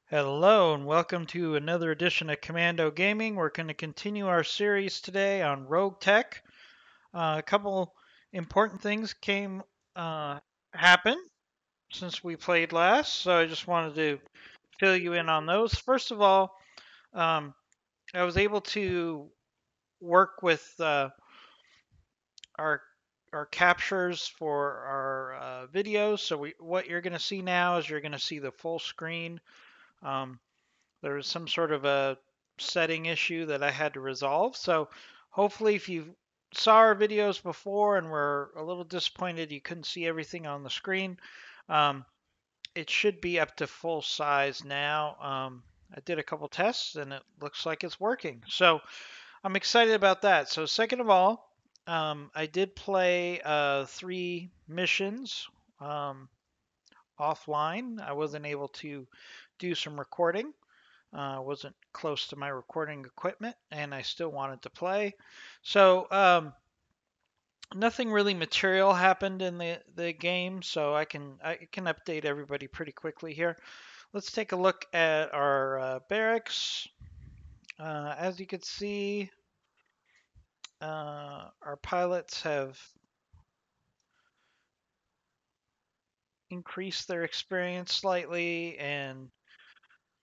Hello and welcome to another edition of Commando Gaming. We're going to continue our series today on RogueTech. A couple important things came happen since we played last, so I just wanted to fill you in on those. First of all, um, I was able to work with our captures for our videos. So what you're going to see now is you're going to see the full screen. Um, there was some sort of a setting issue that I had to resolve. So hopefully if you saw our videos before and were a little disappointed you couldn't see everything on the screen, um, it should be up to full size now. I did a couple tests and it looks like it's working. So I'm excited about that. So second of all, I did play 3 missions offline. I wasn't able to do some recording. Wasn't close to my recording equipment, and I still wanted to play. So nothing really material happened in the game, so I can update everybody pretty quickly here. Let's take a look at our barracks. As you can see, our pilots have increased their experience slightly, and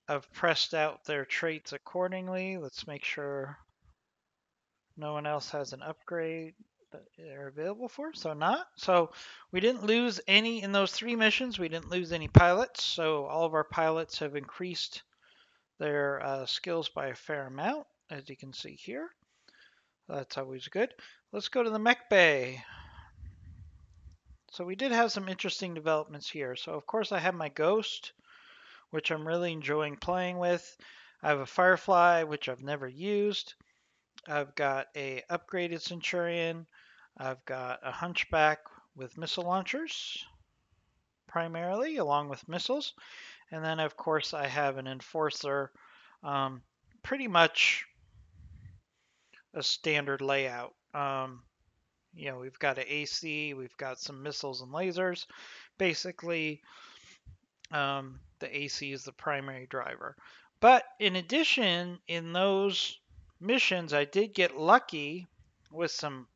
I've pressed out their traits accordingly. Let's make sure no one else has an upgrade that they're available for, so not. So we didn't lose any in those 3 missions. We didn't lose any pilots, so all of our pilots have increased their skills by a fair amount, as you can see here. That's always good. Let's go to the mech bay. So we did have some interesting developments here. So of course I have my Ghost, which I'm really enjoying playing with. I have a Firefly, which I've never used. I've got a upgraded Centurion. I've got a Hunchback with missile launchers, primarily, along with missiles. And then, of course, I have an Enforcer, um, pretty much a standard layout. We've got an AC, we've got some missiles and lasers. Basically, the AC is the primary driver. But in addition, in those missions, I did get lucky with some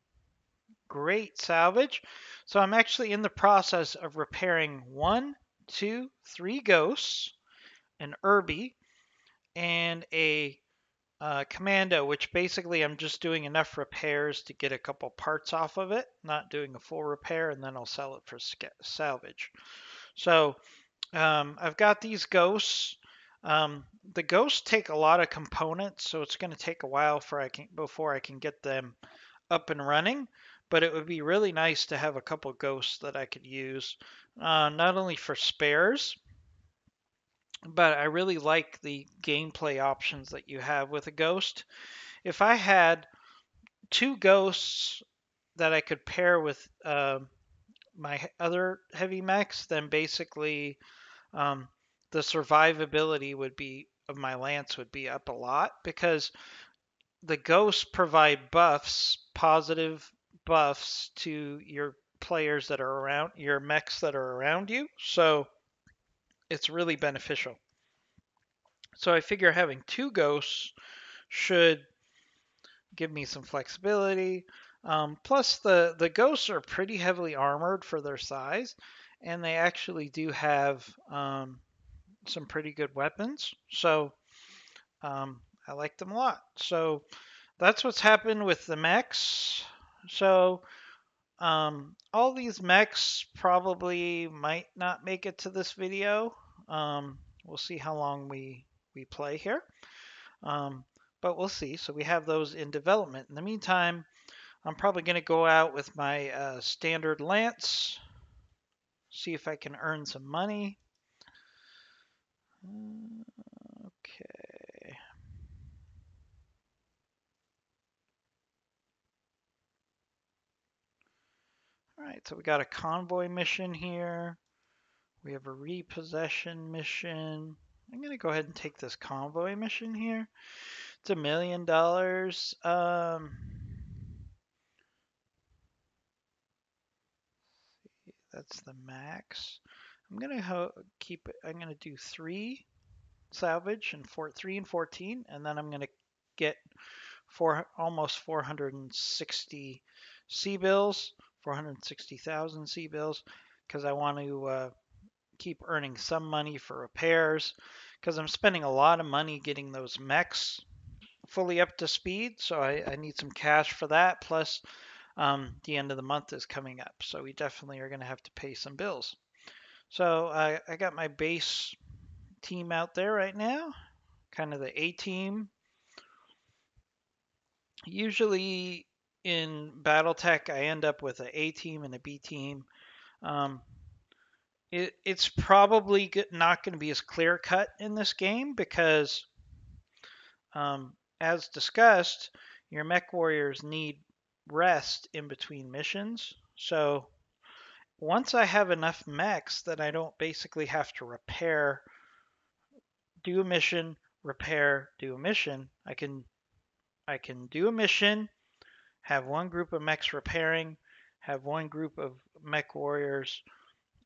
great salvage. So I'm actually in the process of repairing 1, 2, 3 ghosts, an Irby, and a commando, which basically I'm just doing enough repairs to get a couple parts off of it, not doing a full repair, and then I'll sell it for salvage. So I've got these ghosts. The ghosts take a lot of components, so it's going to take a while before I can get them up and running. But it would be really nice to have a couple ghosts that I could use, not only for spares, but I really like the gameplay options that you have with a ghost. If I had 2 ghosts that I could pair with my other heavy mechs, then basically um, the survivability would be of my lance would be up a lot because the ghosts provide buffs, positive buffs to your players that are around, your mechs that are around you. So it's really beneficial. So I figure having 2 ghosts should give me some flexibility. Plus, the ghosts are pretty heavily armored for their size, and they actually do have some pretty good weapons. So I like them a lot. So that's what's happened with the mechs. So all these mechs probably might not make it to this video. We'll see how long we play here. Um, but we'll see. So we have those in development. In the meantime, I'm probably going to go out with my standard lance, see if I can earn some money. Okay. All right, so we got a convoy mission here. We have a repossession mission. I'm going to go ahead and take this convoy mission here. It's $1 million. That's the max. I'm gonna keep it. I'm gonna do 3 salvage in 3 and 14, and then I'm going to get almost 460 C-bills, 460,000 C-bills, because I want to keep earning some money for repairs, because I'm spending a lot of money getting those mechs fully up to speed, so I need some cash for that, plus the end of the month is coming up, so we definitely are going to have to pay some bills. So I got my base team out there right now, kind of the A team. Usually in BattleTech, I end up with an A team and a B team. Um, it's probably not going to be as clear cut in this game because, as discussed, your mech warriors need rest in between missions. So once I have enough mechs that I don't basically have to repair, do a mission, repair, do a mission, I can do a mission, have one group of mechs repairing, have one group of mech warriors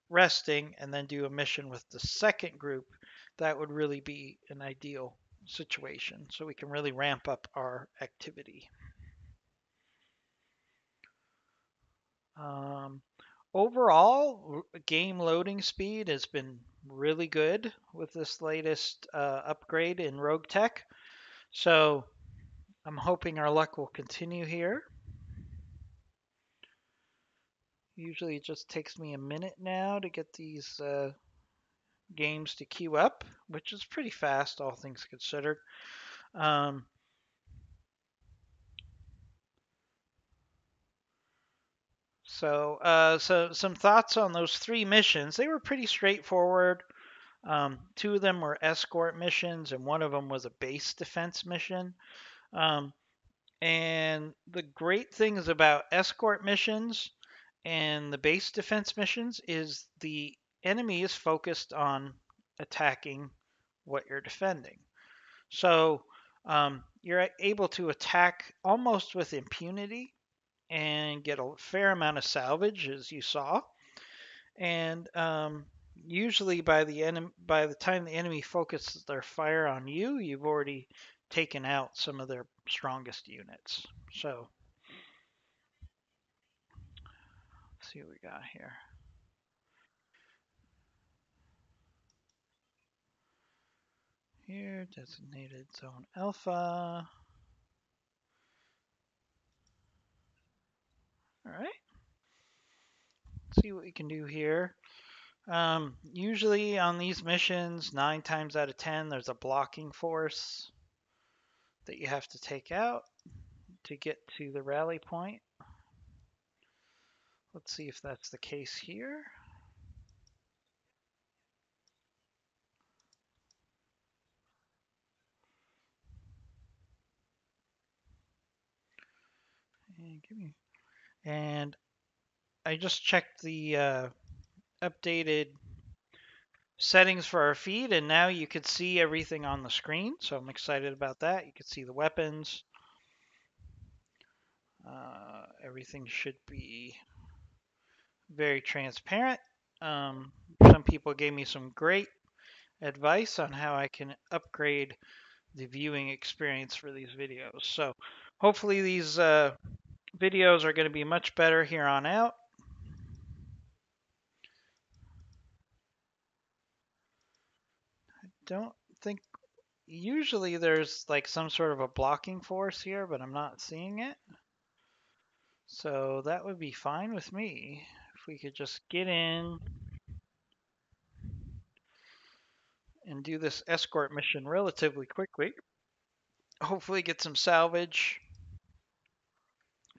resting, and then do a mission with the second group. That would really be an ideal situation, so we can really ramp up our activity. Um, Overall, game loading speed has been really good with this latest upgrade in RogueTech. So I'm hoping our luck will continue here. Usually it just takes me a minute now to get these games to queue up, which is pretty fast, all things considered. Um, so some thoughts on those 3 missions. They were pretty straightforward. 2 of them were escort missions, and one of them was a base defense mission. Um, and the great things about escort missions and the base defense missions is the enemy is focused on attacking what you're defending. So you're able to attack almost with impunity and get a fair amount of salvage, as you saw. And usually, by the time the enemy focuses their fire on you, you've already taken out some of their strongest units. So let's see what we got here. Here, designated zone alpha. All right. Let's see what we can do here. Usually on these missions, 9 times out of 10, there's a blocking force that you have to take out to get to the rally point. Let's see if that's the case here. And I just checked the updated settings for our feed, and now you could see everything on the screen. So I'm excited about that. You can see the weapons. Everything should be very transparent. Some people gave me some great advice on how I can upgrade the viewing experience for these videos. So hopefully these videos are going to be much better here on out. I don't think usually there's like some sort of a blocking force here, but I'm not seeing it. So that would be fine with me if we could just get in and do this escort mission relatively quickly. Hopefully get some salvage,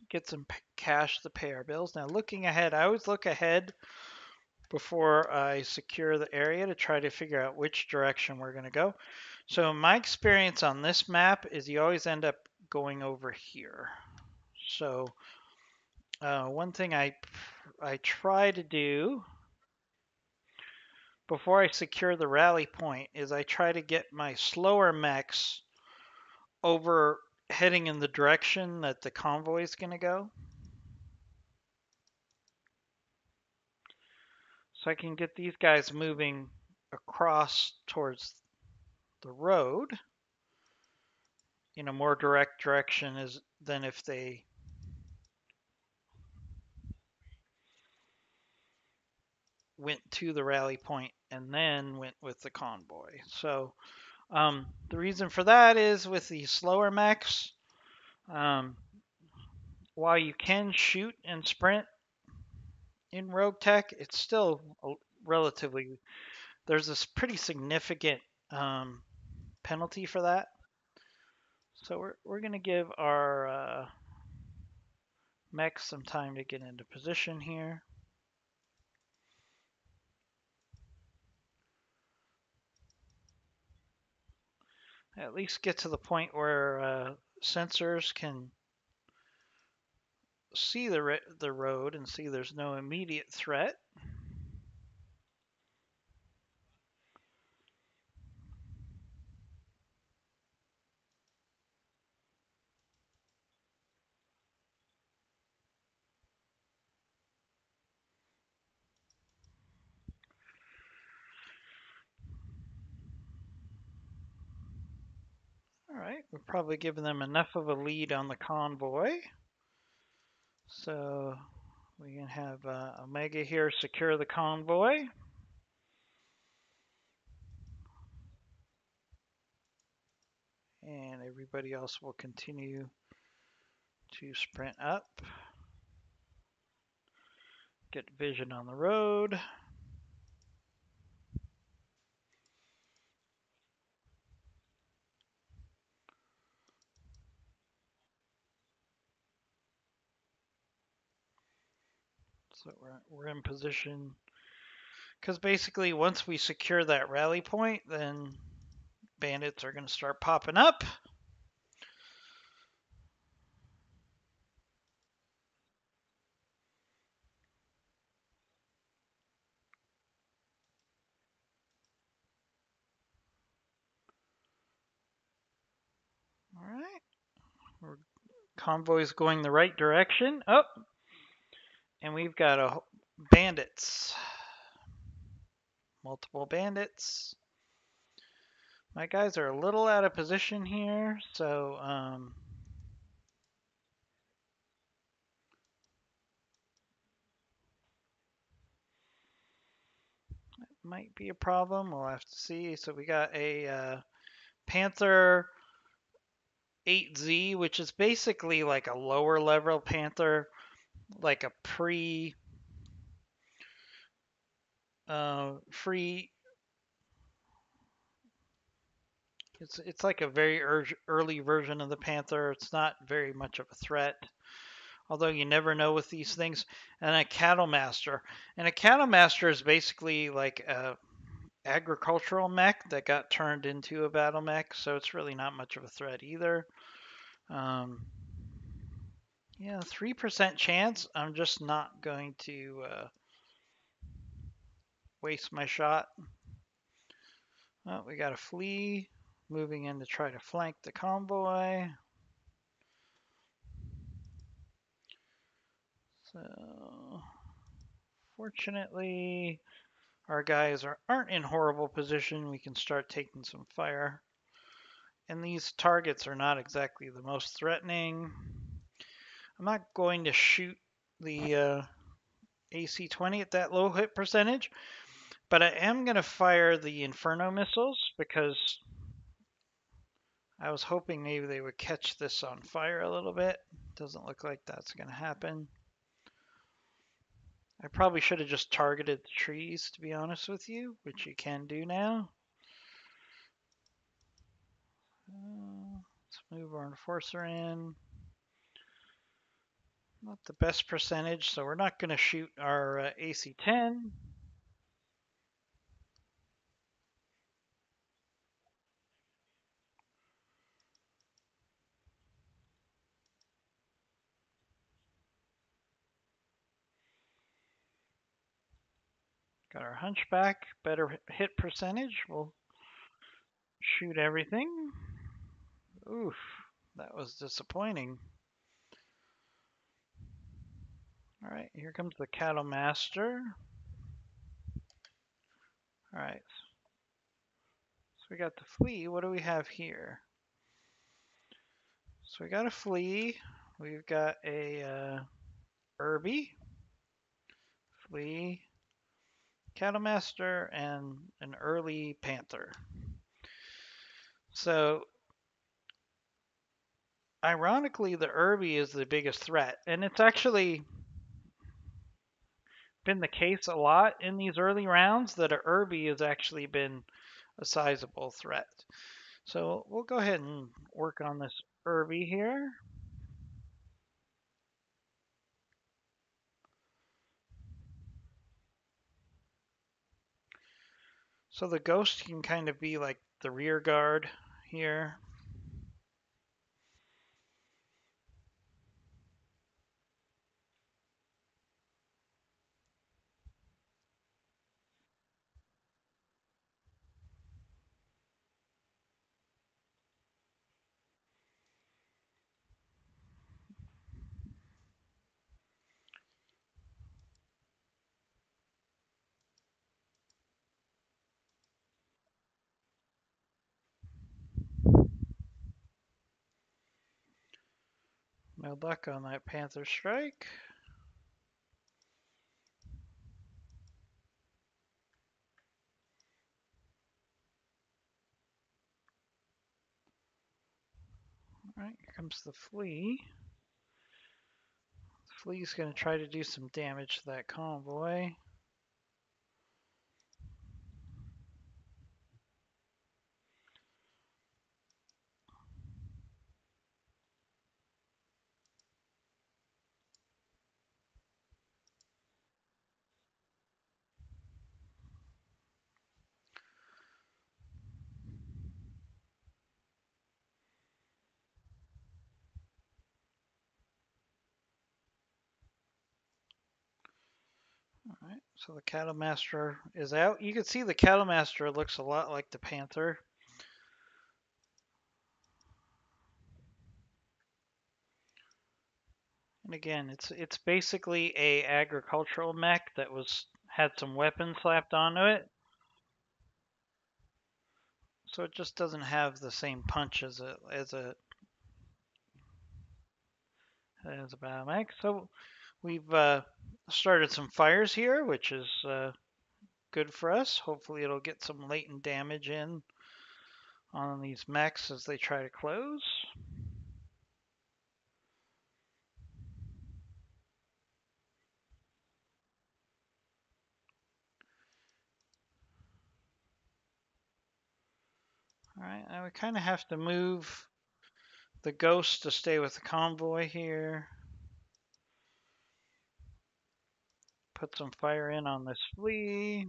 get some cash to pay our bills. Now looking ahead, I always look ahead before I secure the area to try to figure out which direction we're going to go. So my experience on this map is you always end up going over here. So one thing I try to do before I secure the rally point is I try to get my slower mechs over heading in the direction that the convoy is going to go. So I can get these guys moving across towards the road in a more direct direction than if they went to the rally point and then went with the convoy. So the reason for that is with the slower mechs, um, while you can shoot and sprint in RogueTech, it's still relatively, there's this pretty significant penalty for that. So we're going to give our mechs some time to get into position here. At least get to the point where sensors can see the road and see there's no immediate threat. All right, we've probably given them enough of a lead on the convoy. So we can have Omega here secure the convoy. And everybody else will continue to sprint up. Get vision on the road. So we're in position. Because basically once we secure that rally point, then bandits are going to start popping up. All right. Convoy's going the right direction. Oh, and we've got bandits. Multiple bandits. My guys are a little out of position here, so might be a problem. We'll have to see. So we got a Panther 8Z, which is basically like a lower level Panther, like a free. It's like a very early version of the Panther. It's not very much of a threat, although you never know with these things. And a Cattle Master, and a Cattle Master is basically like a agricultural mech that got turned into a battle mech, so it's really not much of a threat either. Yeah, 3% chance. I'm just not going to waste my shot. Oh, we got a flea moving in to try to flank the convoy. So, fortunately, our guys aren't in horrible position. We can start taking some fire. And these targets are not exactly the most threatening. I'm not going to shoot the AC-20 at that low hit percentage, but I am going to fire the Inferno missiles because I was hoping maybe they would catch this on fire a little bit. Doesn't look like that's going to happen. I probably should have just targeted the trees, to be honest with you, which you can do now. Let's move our enforcer in. Not the best percentage, so we're not going to shoot our AC-10. Got our hunchback, better hit percentage. We'll shoot everything. Oof, that was disappointing. All right, here comes the Cattle Master. All right, So we got the flea. What do we have here? So we got a flea. We've got a Irby, flea, Cattlemaster, and an early panther. So ironically, the Irby is the biggest threat, and it's actually been the case a lot in these early rounds that a Irby has actually been a sizable threat. So we'll go ahead and work on this Irby here. So the ghost can kind of be like the rear guard here. No luck on that Panther strike. All right, here comes the flea. The flea's going to try to do some damage to that convoy. All right, so the Cattlemaster is out. You can see the Cattlemaster looks a lot like the Panther. And again, it's basically a agricultural mech that had some weapons slapped onto it. So it just doesn't have the same punch as a battle mech. So we've started some fires here, which is good for us. Hopefully it'll get some latent damage in on these mechs as they try to close. All right, now we kind of have to move the ghost to stay with the convoy here. Put some fire in on this flea.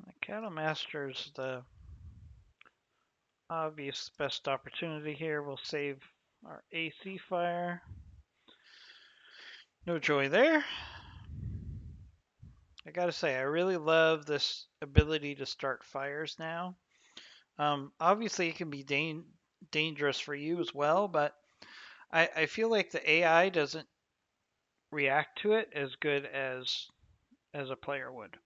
The Cattlemaster's the obvious best opportunity here. We'll save our AC fire. No joy there. I gotta say, I really love this ability to start fires now. Obviously, it can be dangerous for you as well, but I feel like the AI doesn't react to it as good as a player would.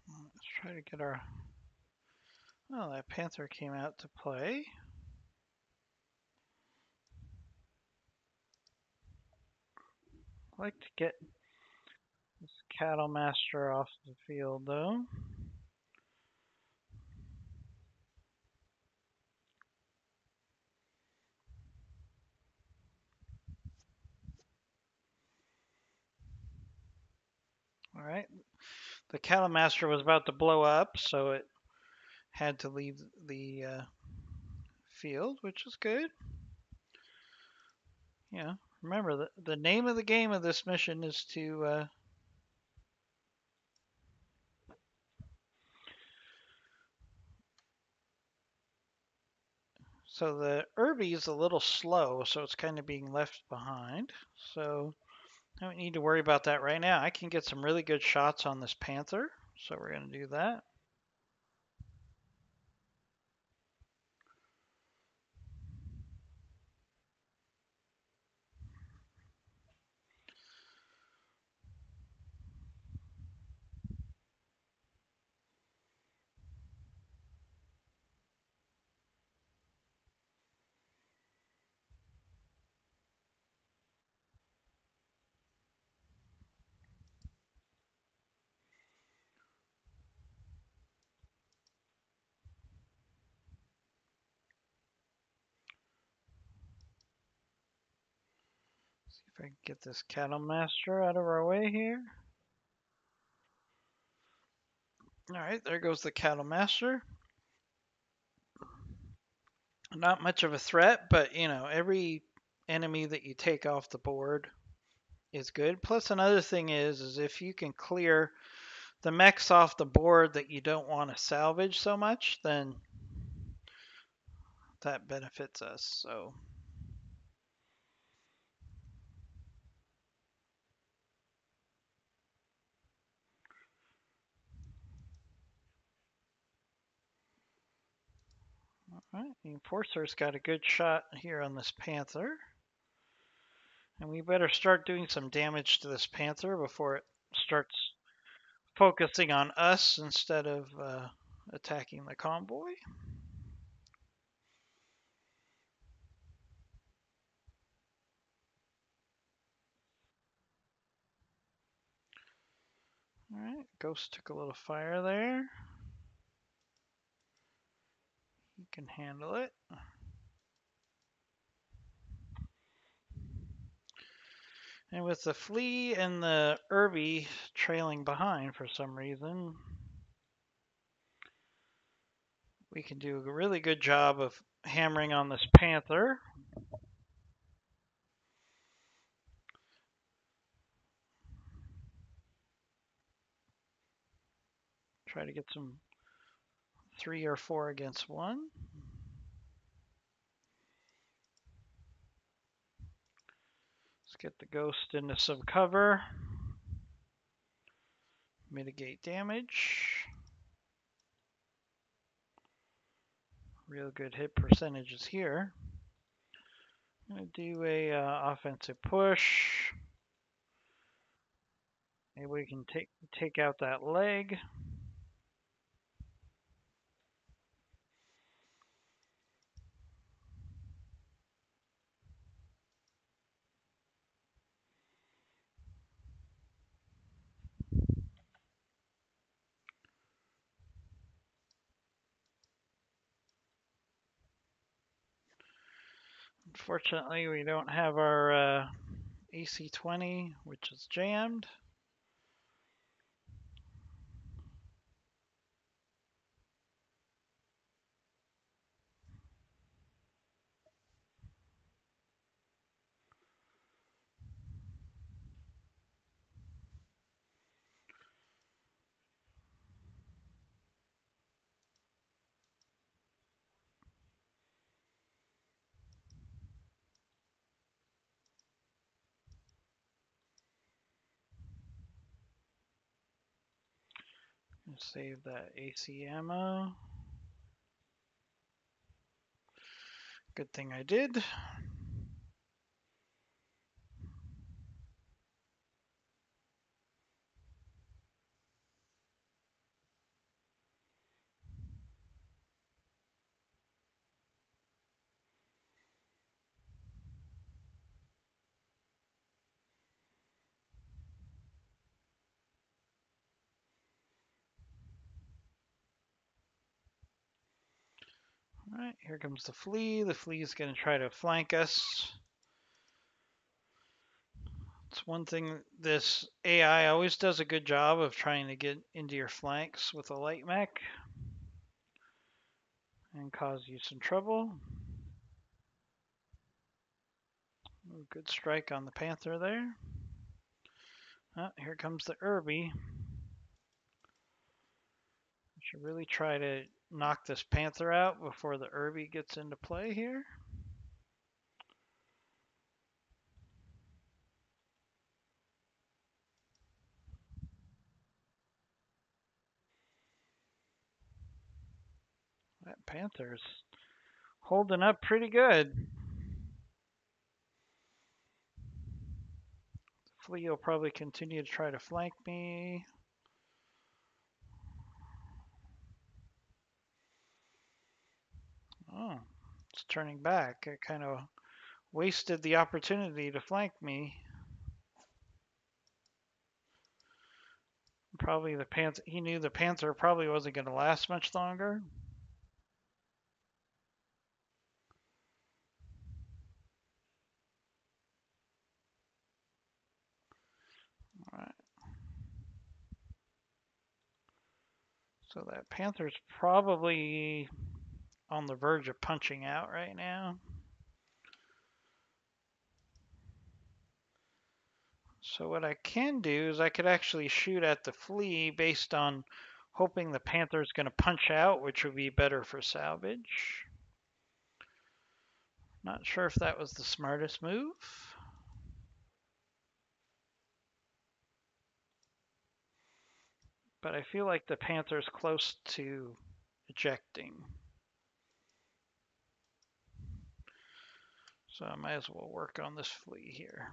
Let's try to get our... Oh, that Panther came out to play. I like to get Cattle Master off the field, though. All right. The Cattle Master was about to blow up, so it had to leave the field, which is good. Yeah. Remember, the name of the game of this mission is to... So the Irby is a little slow, so it's kind of being left behind. So I don't need to worry about that right now. I can get some really good shots on this Panther, so we're going to do that. See if I can get this Cattle Master out of our way here. All right, there goes the Cattle Master. Not much of a threat, but you know, every enemy that you take off the board is good. Plus another thing is if you can clear the mechs off the board that you don't want to salvage so much, then that benefits us. So all right, the Enforcer's got a good shot here on this Panther. And we better start doing some damage to this Panther before it starts focusing on us instead of attacking the convoy. All right, Ghost took a little fire there. He can handle it. And with the Flea and the Irby trailing behind for some reason, we can do a really good job of hammering on this Panther. Try to get some 3 or 4 against 1. Let's get the Ghost into some cover. Mitigate damage. Real good hit percentages here. I'm going to do a offensive push. Maybe we can take out that leg. Unfortunately, we don't have our AC-20, which is jammed. Save that AC ammo. Good thing I did. Alright, here comes the flea. The flea is going to try to flank us. It's one thing, this AI always does a good job of trying to get into your flanks with a light mech and cause you some trouble. Ooh, good strike on the Panther there. Oh, here comes the Irby. Should really try to knock this Panther out before the Irby gets into play here. That Panther's holding up pretty good. Flea will probably continue to try to flank me. Oh, it's turning back. It kind of wasted the opportunity to flank me. Probably the Panther, he knew the Panther probably wasn't going to last much longer. All right. So that Panther's probably on the verge of punching out right now. So what I can do is I could actually shoot at the flea based on hoping the Panther's going to punch out, which would be better for salvage. Not sure if that was the smartest move. But I feel like the Panther's close to ejecting. So I might as well work on this flea here.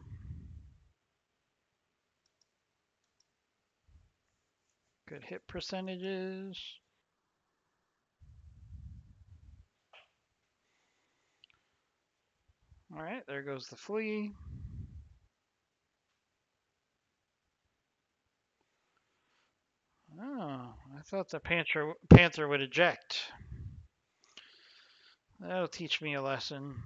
Good hit percentages. All right, there goes the flea. Oh, I thought the Panther would eject. That'll teach me a lesson.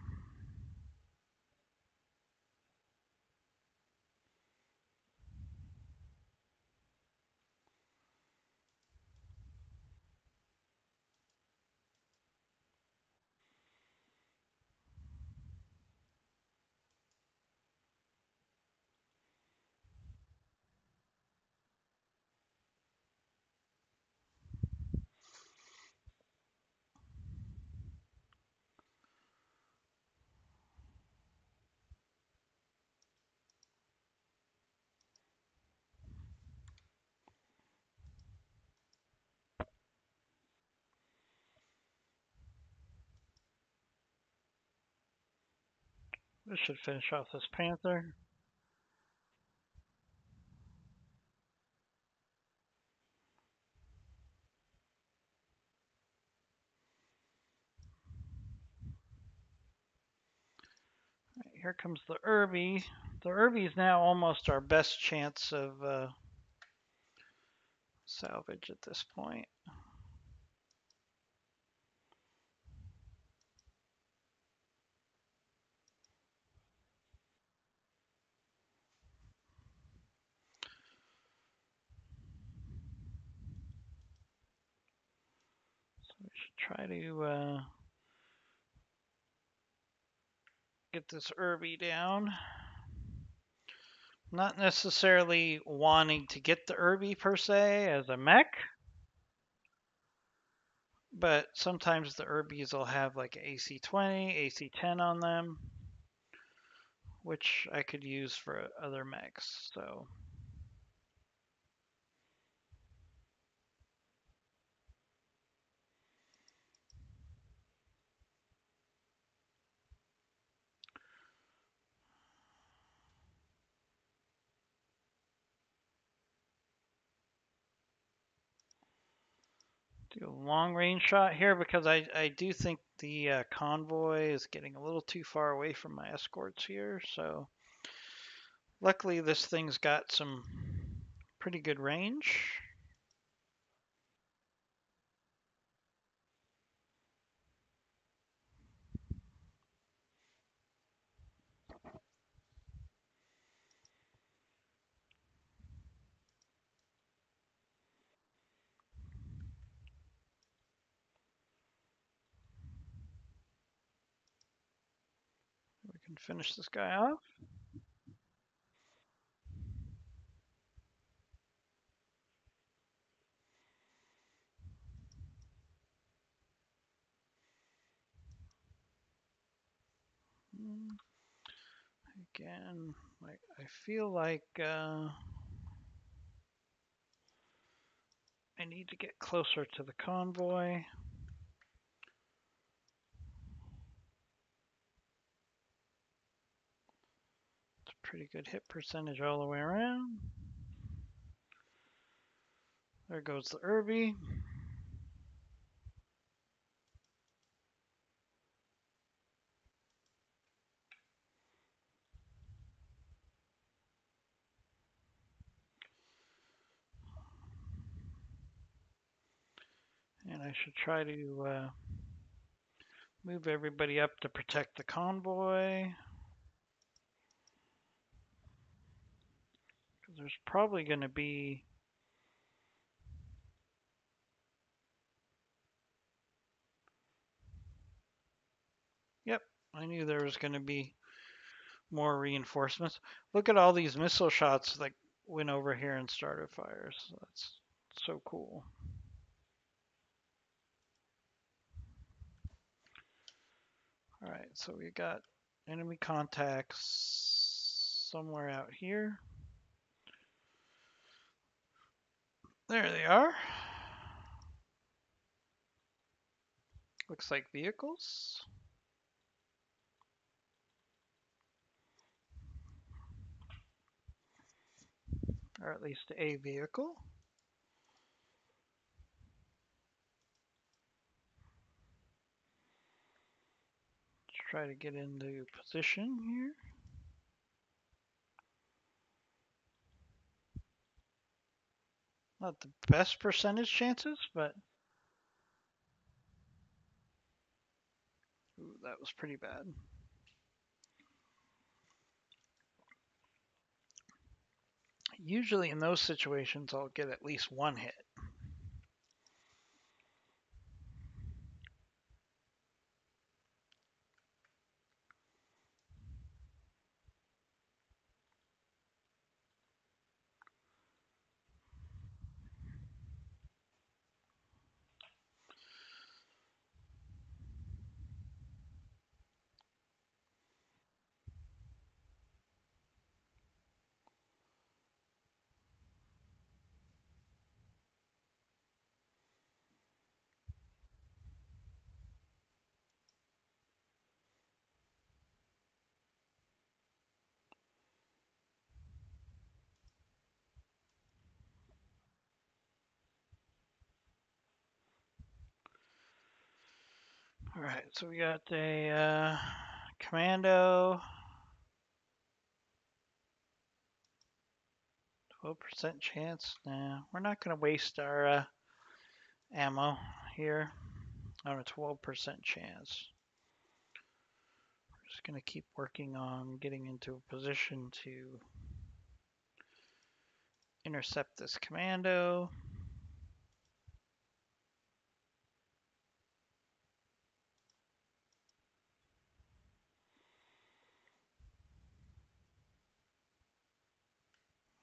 This should finish off this Panther. Right, here comes the Irby. The Irby is now almost our best chance of salvage at this point. So we should try to get this Irby down. Not necessarily wanting to get the Irby per se as a mech, but sometimes the Irbies will have like AC-20, AC-10 on them, which I could use for other mechs. So do a long range shot here because I do think the convoy is getting a little too far away from my escorts here. So luckily this thing's got some pretty good range. Finish this guy off. Again, I feel like I need to get closer to the convoy. It's a pretty good hit percentage all the way around. There goes the Irby. And I should try to move everybody up to protect the convoy. Because there's probably going to be... Yep, I knew there was going to be more reinforcements. Look at all these missile shots that went over here and started fires. That's so cool. All right, so we got enemy contacts somewhere out here. There they are. Looks like vehicles. Or at least a vehicle. Let's try to get into position here. Not the best percentage chances, but ooh, that was pretty bad. Usually in those situations, I'll get at least one hit. All right, so we got a commando, 12% chance. Nah, we're not going to waste our ammo here on a 12% chance. We're just going to keep working on getting into a position to intercept this commando.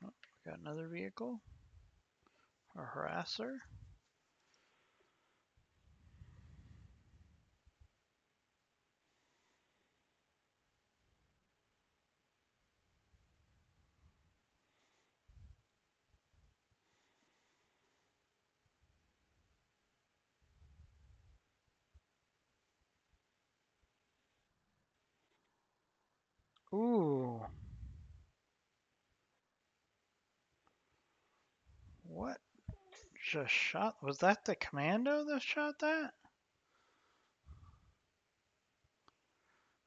Oh, we got another vehicle, a harasser. Ooh. What just shot? Was that the commando that shot that?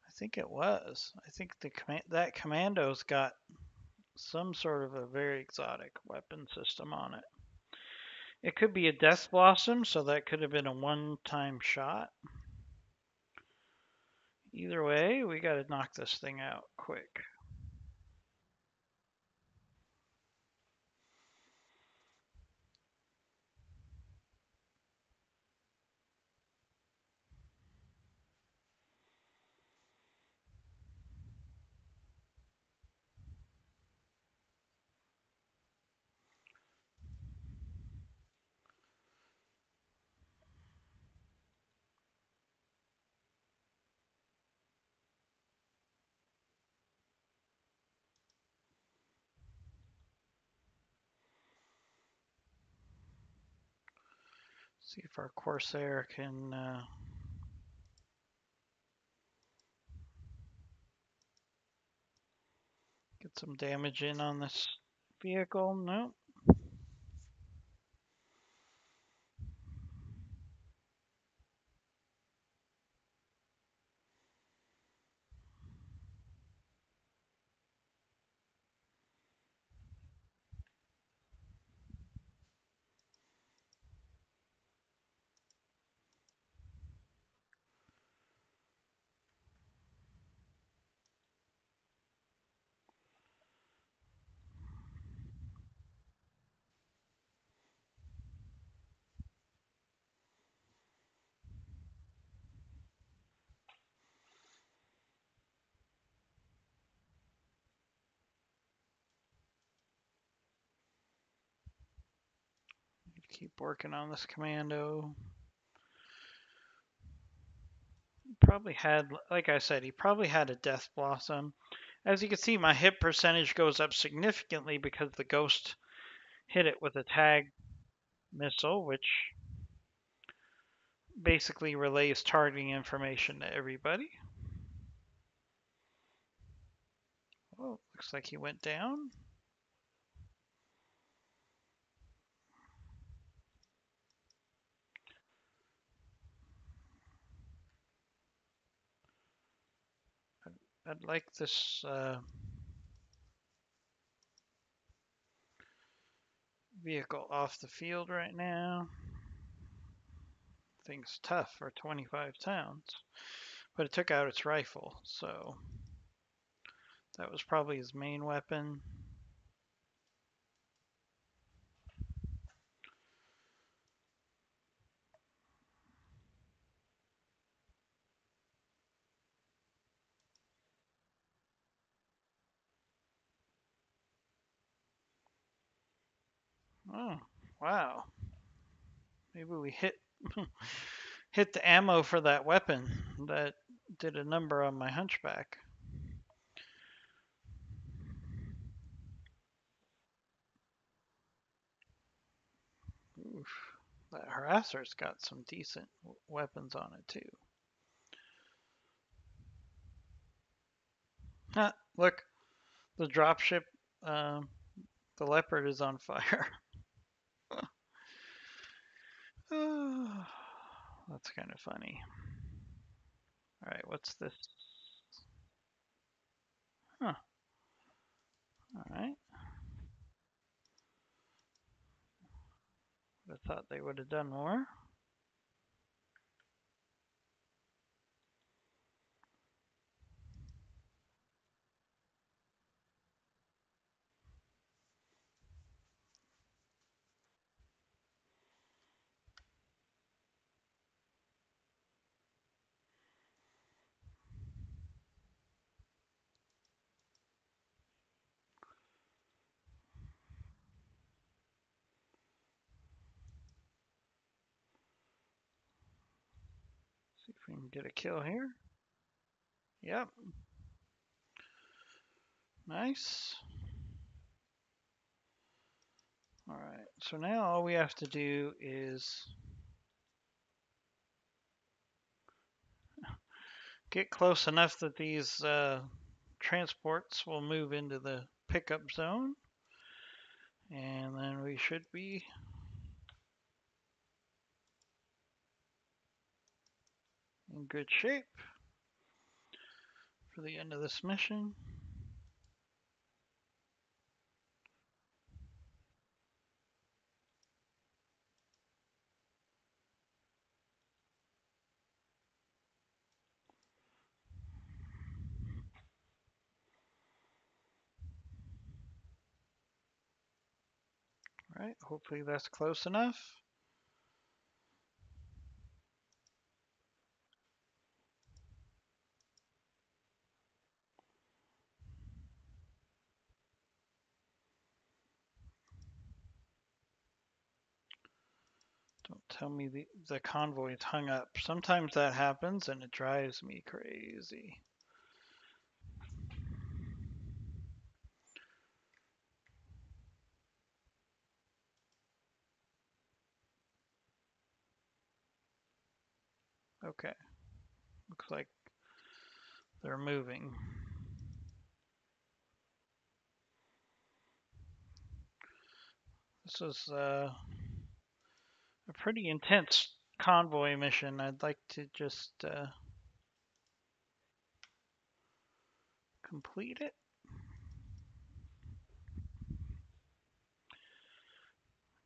I think it was. I think that commando's got some sort of a very exotic weapon system on it. It could be a Death Blossom, so that could have been a one-time shot. Either way, we got to knock this thing out quick. See if our Corsair can get some damage in on this vehicle. Nope. Keep working on this commando. Probably had, like I said, he probably had a Death Blossom. As you can see, my hit percentage goes up significantly because the Ghost hit it with a tag missile, which basically relays targeting information to everybody. Oh, looks like he went down. I'd like this vehicle off the field right now. Thing's tough for 25 pounds, but it took out its rifle, so that was probably his main weapon. Oh, wow. Maybe we hit hit the ammo for that weapon. That did a number on my hunchback. Oof. That harasser's got some decent weapons on it too. Ah, look, the dropship, the Leopard is on fire. That's kind of funny. All right, what's this? Huh. All right. I thought they would have done more. See if we can get a kill here. Yep. Nice. All right. So now all we have to do is get close enough that these transports will move into the pickup zone. And then we should be in good shape for the end of this mission. All right, hopefully that's close enough. Don't tell me the convoy is hung up. Sometimes that happens and it drives me crazy. Okay. Looks like they're moving. This is a pretty intense convoy mission. I'd like to just complete it.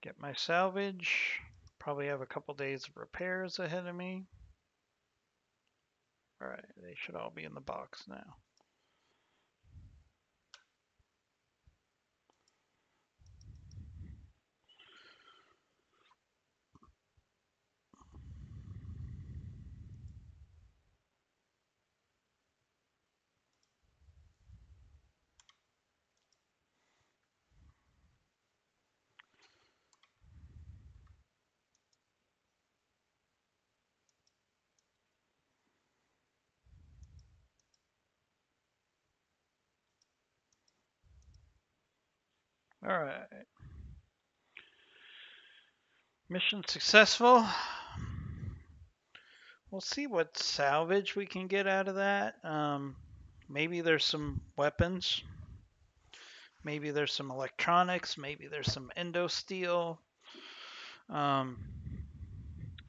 Get my salvage. Probably have a couple days of repairs ahead of me. Alright, they should all be in the box now. Alright. Mission successful. We'll see what salvage we can get out of that. Maybe there's some weapons. Maybe there's some electronics. Maybe there's some endo steel. They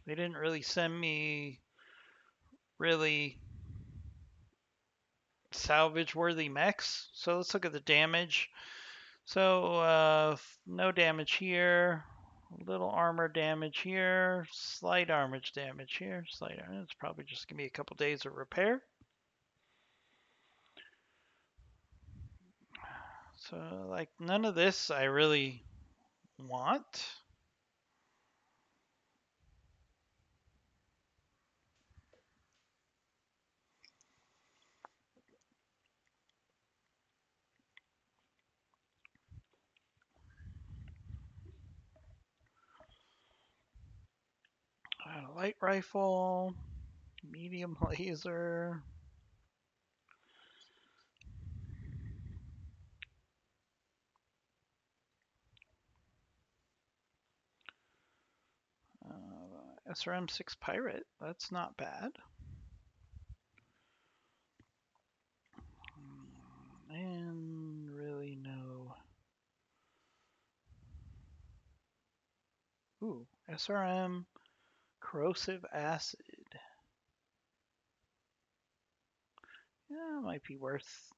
didn't really send me really salvage worthy mechs. So let's look at the damage. So no damage here. A little armor damage here. Slight armor damage here. Slight armor. It's probably just gonna be a couple days of repair. So like none of this I really want. Light rifle, medium laser. SRM-6 Pirate, that's not bad. And really no. Ooh, SRM corrosive acid. Yeah, might be worth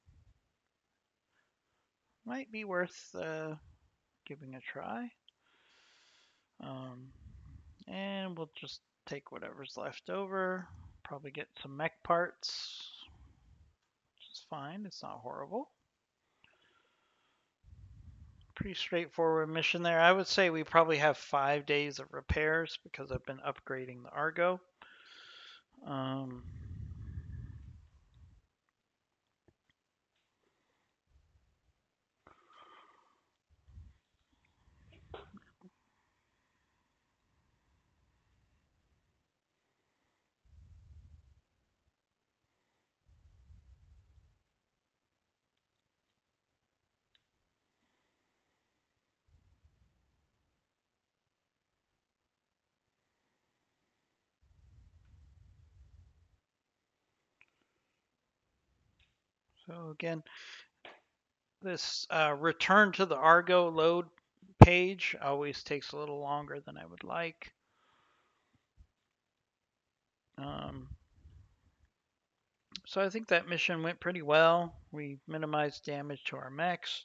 giving a try. And we'll just take whatever's left over. Probably get some mech parts, which is fine. It's not horrible. Pretty straightforward mission there. I would say we probably have 5 days of repairs because I've been upgrading the Argo. So again, this return to the Argo load page always takes a little longer than I would like. So I think that mission went pretty well. We minimized damage to our mechs.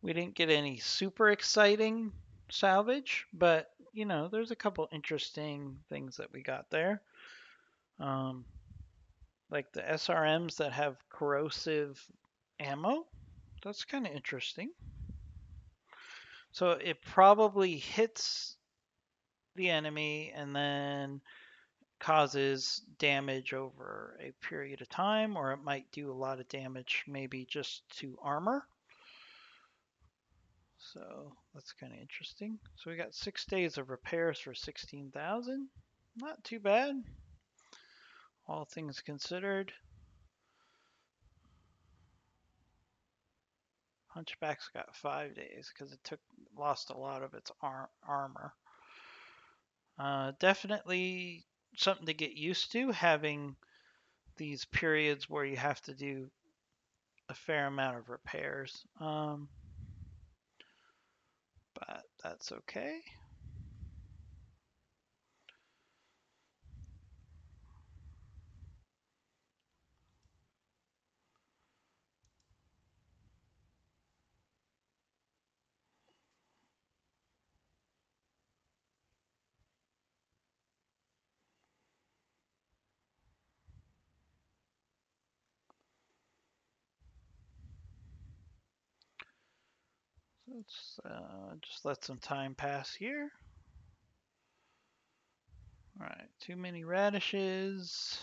We didn't get any super exciting salvage, but you know, there's a couple interesting things that we got there. Like the SRMs that have corrosive ammo. That's kind of interesting. So it probably hits the enemy and then causes damage over a period of time, or it might do a lot of damage maybe just to armor. So that's kind of interesting. So we got 6 days of repairs for 16,000. Not too bad, all things considered. Hunchback's got 5 days because it lost a lot of its armor. Definitely something to get used to, having these periods where you have to do a fair amount of repairs. But that's okay. Let's just let some time pass here. All right, too many radishes.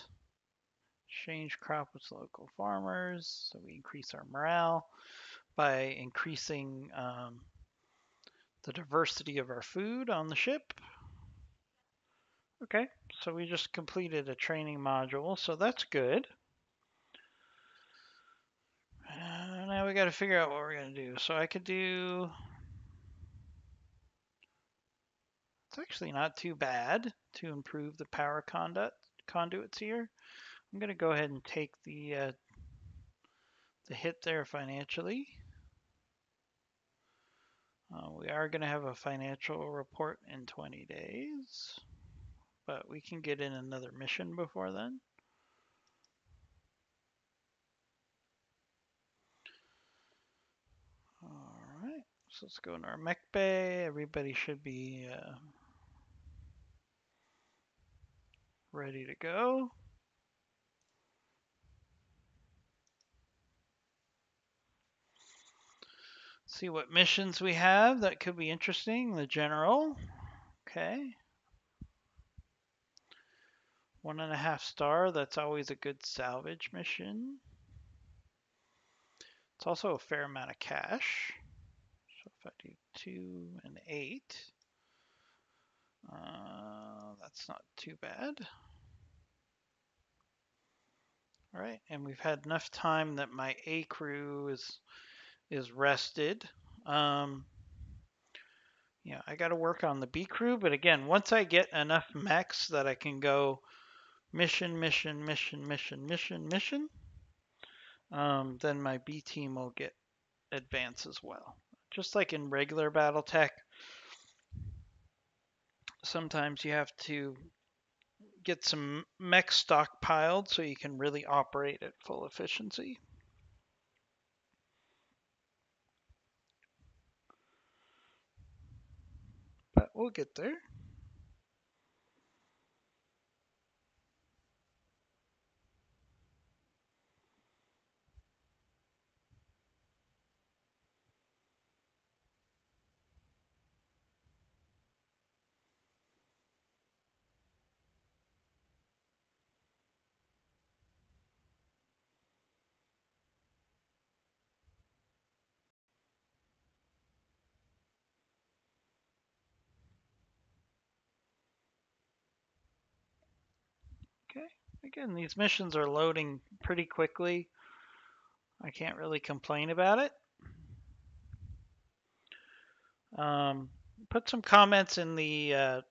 Change crop with local farmers, so we increase our morale by increasing the diversity of our food on the ship. Okay, so we just completed a training module, so that's good. Now we got to figure out what we're going to do. So I could do... It's actually not too bad to improve the power conduits here. I'm going to go ahead and take the hit there financially. We are going to have a financial report in 20 days, but we can get in another mission before then. All right, so let's go in our mech bay. Everybody should be ready to go. See what missions we have that could be interesting. The general, okay. 1.5 star, that's always a good salvage mission. It's also a fair amount of cash. So if I do 2 and 8, that's not too bad. All right, and we've had enough time that my A crew is rested. Yeah, I got to work on the B crew, but again, once I get enough mechs that I can go mission, mission, mission, mission, mission, mission, then my B team will get advance as well. Just like in regular BattleTech, sometimes you have to get some mech stockpiled so you can really operate at full efficiency. But we'll get there. Okay, again, these missions are loading pretty quickly. I can't really complain about it. Put some comments in the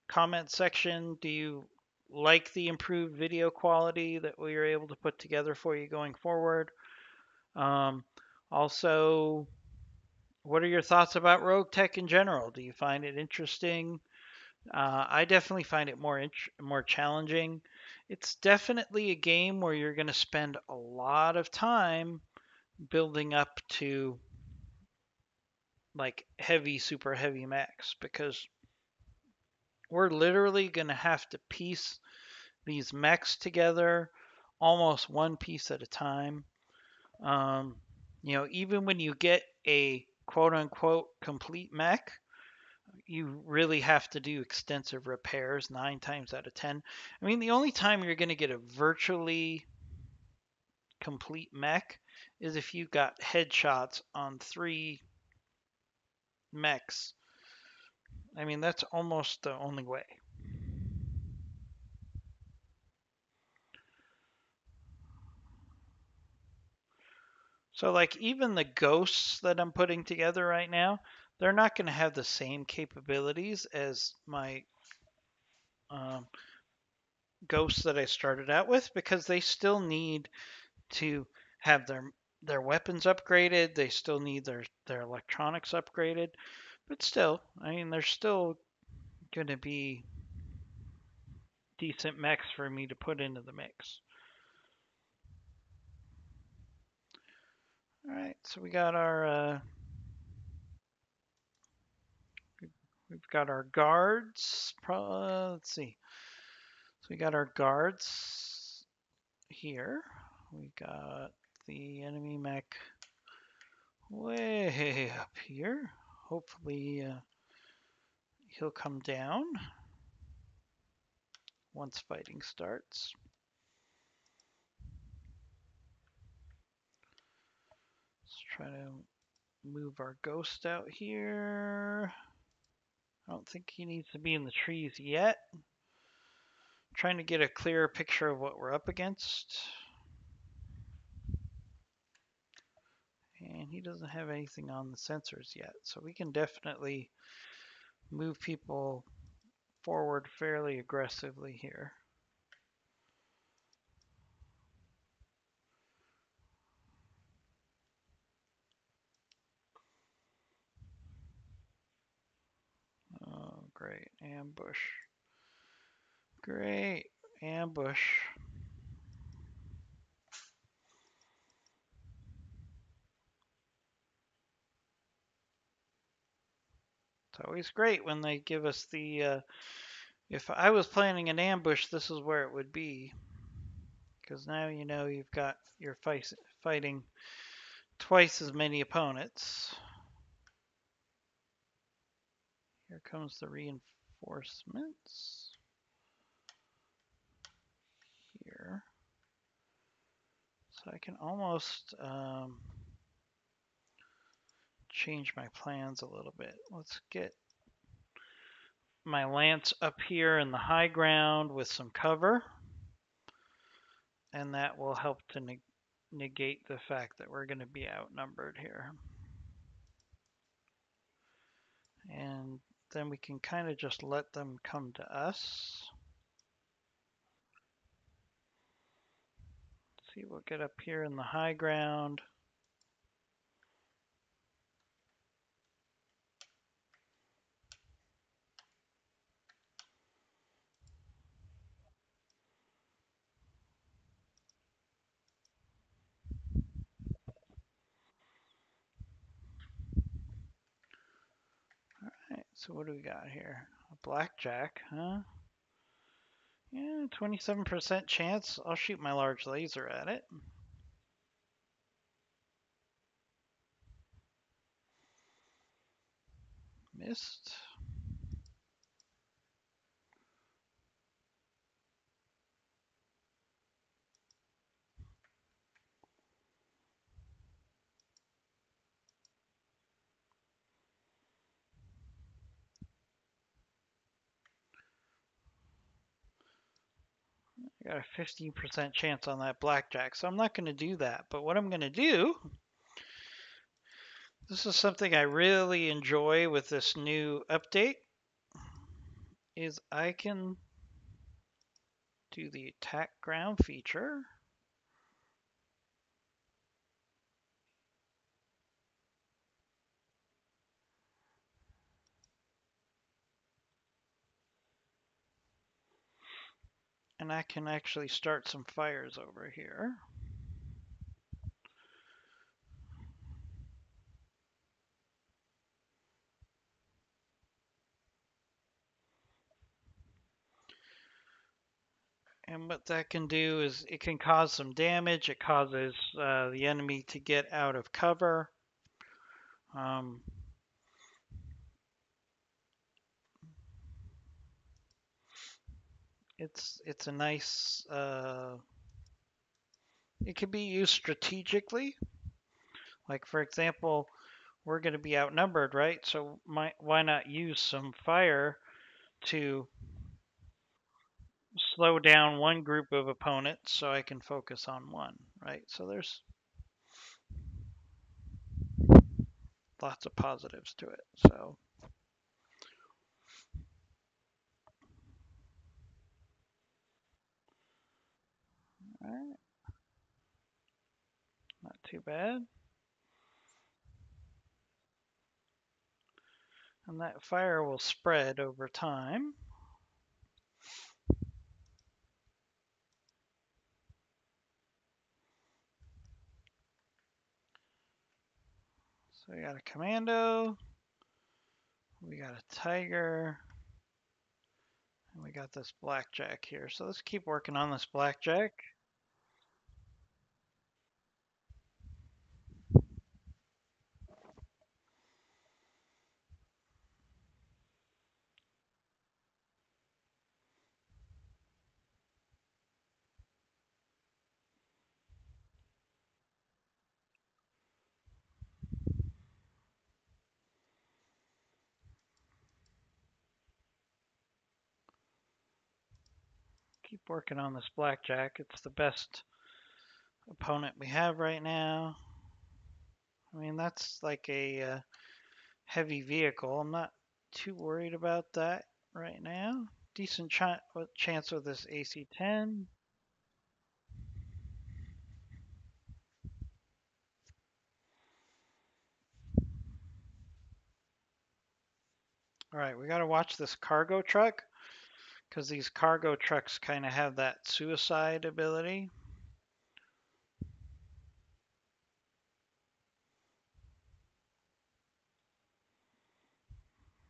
comment section. Do you like the improved video quality that we were able to put together for you going forward? Also, what are your thoughts about RogueTech in general? Do you find it interesting? I definitely find it more challenging. It's definitely a game where you're going to spend a lot of time building up to like super heavy mechs, because we're literally going to have to piece these mechs together almost one piece at a time. Even when you get a quote unquote complete mech, you really have to do extensive repairs 9 times out of 10. I mean, the only time you're going to get a virtually complete mech is if you got headshots on 3 mechs. I mean, that's almost the only way. So like even the ghosts that I'm putting together right now, they're not going to have the same capabilities as my ghosts that I started out with, because they still need to have their weapons upgraded. They still need their electronics upgraded. But still, I mean, they're still going to be decent mechs for me to put into the mix. All right, so we've got our guards. Let's see. So we got our guards here. We got the enemy mech way up here. Hopefully he'll come down once fighting starts. Let's try to move our ghost out here. I don't think he needs to be in the trees yet. I'm trying to get a clearer picture of what we're up against. And he doesn't have anything on the sensors yet, so we can definitely move people forward fairly aggressively here. Oh, great. Ambush. Great. Ambush. It's always great when they give us the, if I was planning an ambush, this is where it would be. Because now you know you're fighting twice as many opponents. Here comes the reinforcements. Here. So I can almost change my plans a little bit. Let's get my lance up here in the high ground with some cover. And that will help to negate the fact that we're going to be outnumbered here. And then we can kind of just let them come to us. Let's see, we'll get up here in the high ground. Alright, so what do we got here? A blackjack, huh? Yeah, 27% chance. I'll shoot my large laser at it. Missed. I got a 15% chance on that blackjack, so I'm not going to do that. But what I'm going to do, this is something I really enjoy with this new update, is I can do the attack ground feature. And I can actually start some fires over here. And what that can do is it can cause some damage. It causes the enemy to get out of cover. It's a nice. It can be used strategically. Like for example, we're going to be outnumbered, right? So why not use some fire to slow down one group of opponents so I can focus on one, right? So lots of positives to it. So, all right, not too bad. And that fire will spread over time. So we got a commando, we got a tiger, and we got this blackjack here. So let's keep working on this blackjack. Keep working on this blackjack. It's the best opponent we have right now. I mean, that's like a heavy vehicle. I'm not too worried about that right now. Decent chance with this AC-10. All right, we got to watch this cargo truck because these cargo trucks kind of have that suicide ability.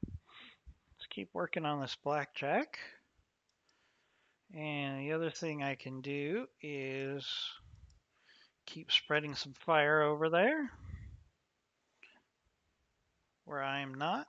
Let's keep working on this blackjack. And the other thing I can do is keep spreading some fire over there where I am not.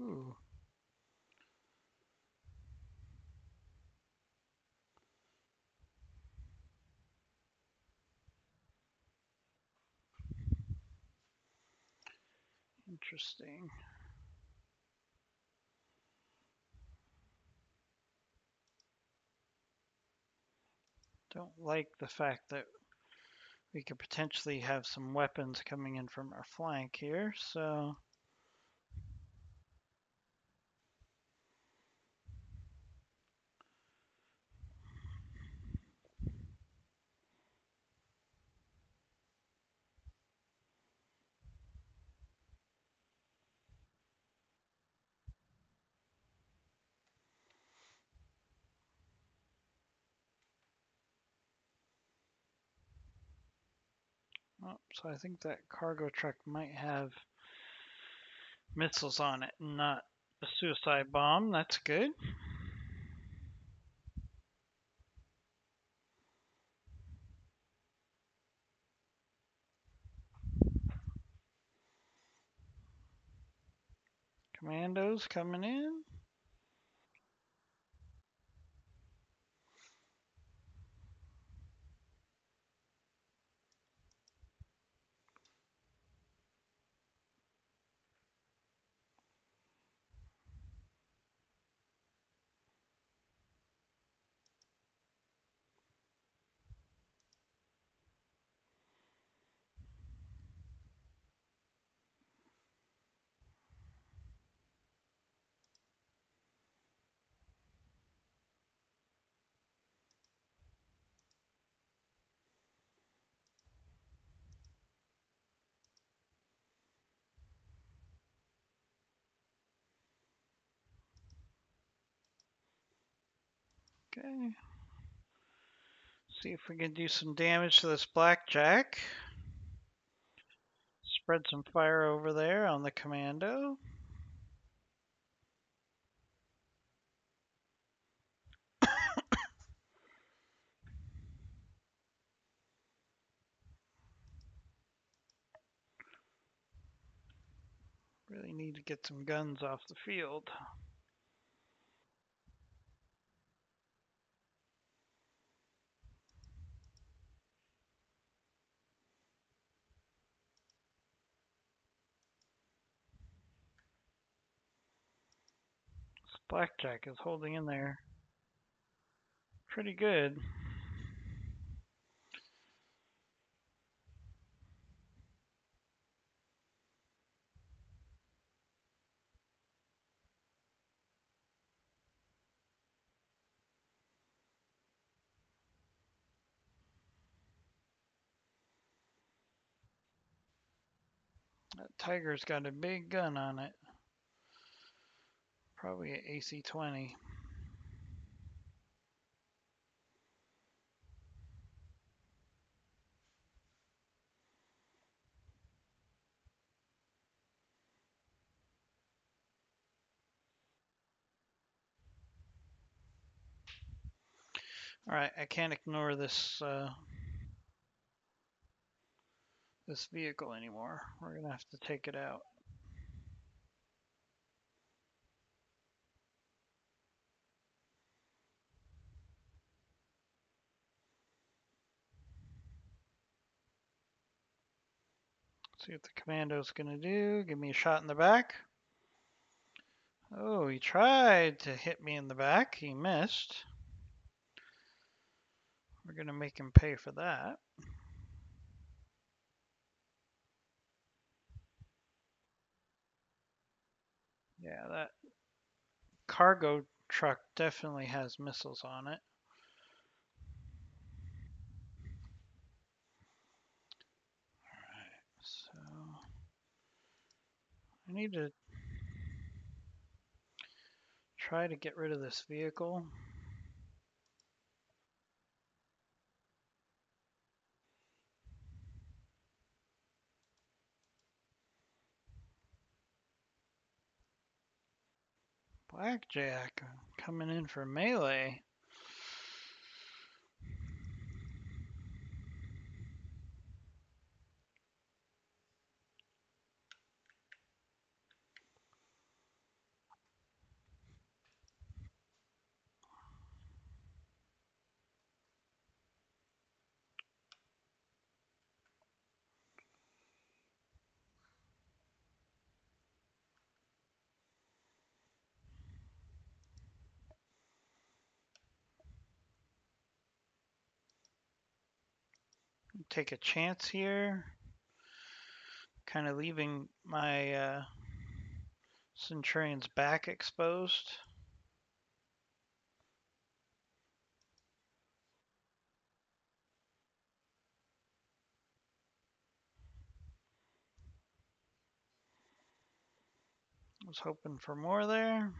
Ooh, interesting. Don't like the fact that we could potentially have some weapons coming in from our flank here, so oh, so I think that cargo truck might have missiles on it and not a suicide bomb. That's good. Commandos coming in. Okay. See if we can do some damage to this blackjack. Spread some fire over there on the commando. Really need to get some guns off the field. This blackjack is holding in there pretty good. That Tiger's got a big gun on it. Probably an AC-20. All right, I can't ignore this this vehicle anymore. We're gonna have to take it out. See what the commando's gonna do. Give me a shot in the back. Oh, he tried to hit me in the back. He missed. We're gonna make him pay for that. Yeah, that cargo truck definitely has missiles on it. So I need to try to get rid of this vehicle. Blackjack coming in for melee. Take a chance here. Kind of leaving my Centurion's back exposed. Was hoping for more there.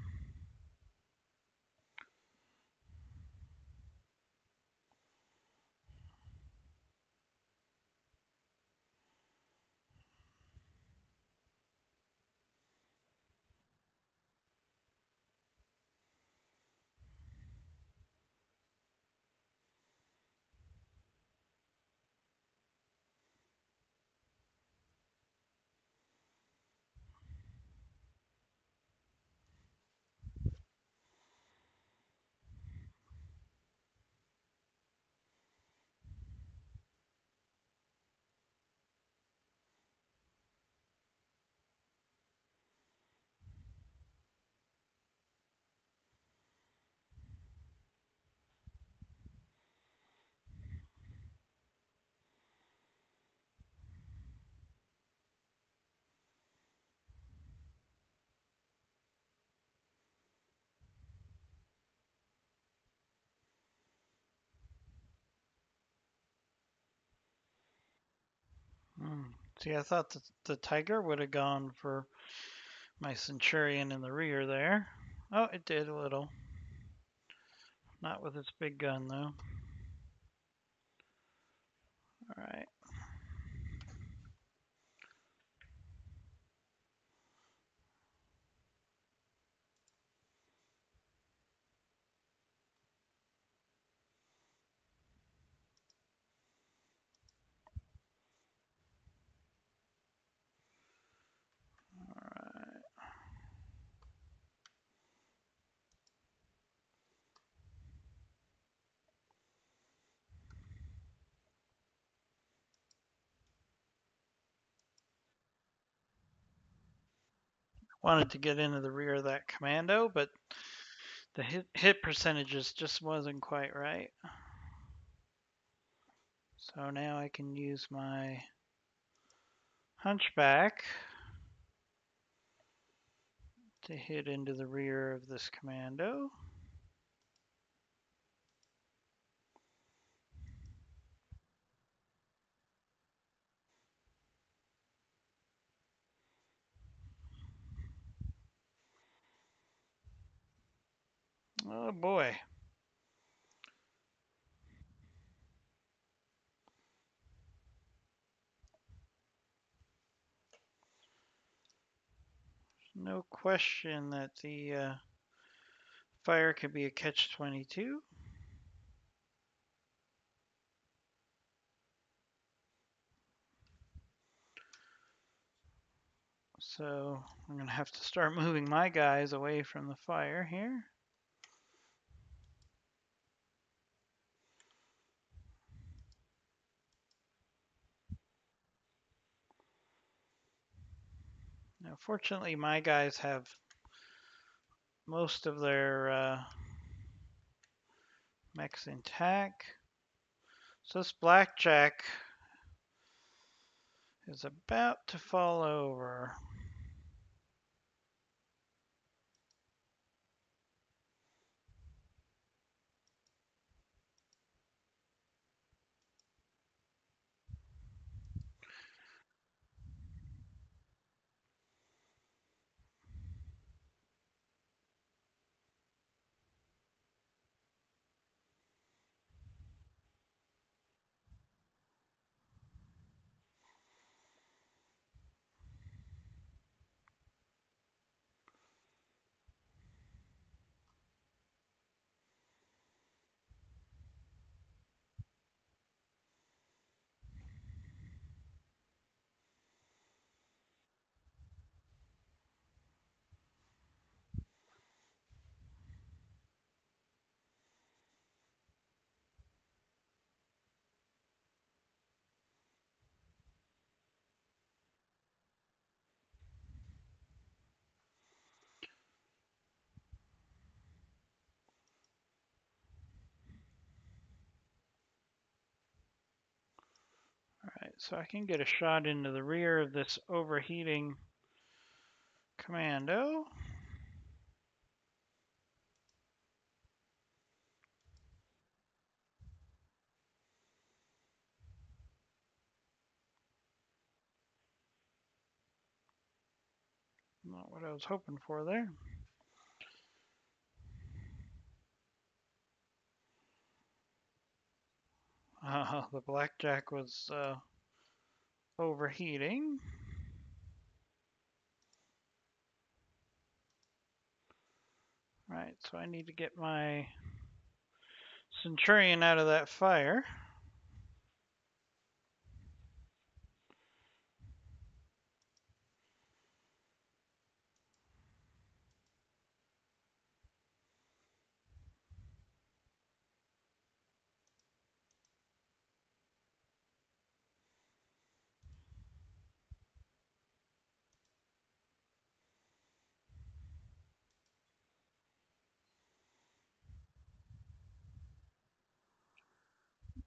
See, I thought the Tiger would have gone for my Centurion in the rear there. Oh, it did a little. Not with its big gun, though. Wanted to get into the rear of that commando, but the hit percentages just wasn't quite right. So now I can use my hunchback to hit into the rear of this commando. Oh boy. No question that the fire can be a catch-22. So I'm going to have to start moving my guys away from the fire here. Now, fortunately, my guys have most of their mechs intact. So this blackjack is about to fall over. Alright, so I can get a shot into the rear of this overheating commando. Not what I was hoping for there. The blackjack was overheating. Right, so I need to get my Centurion out of that fire.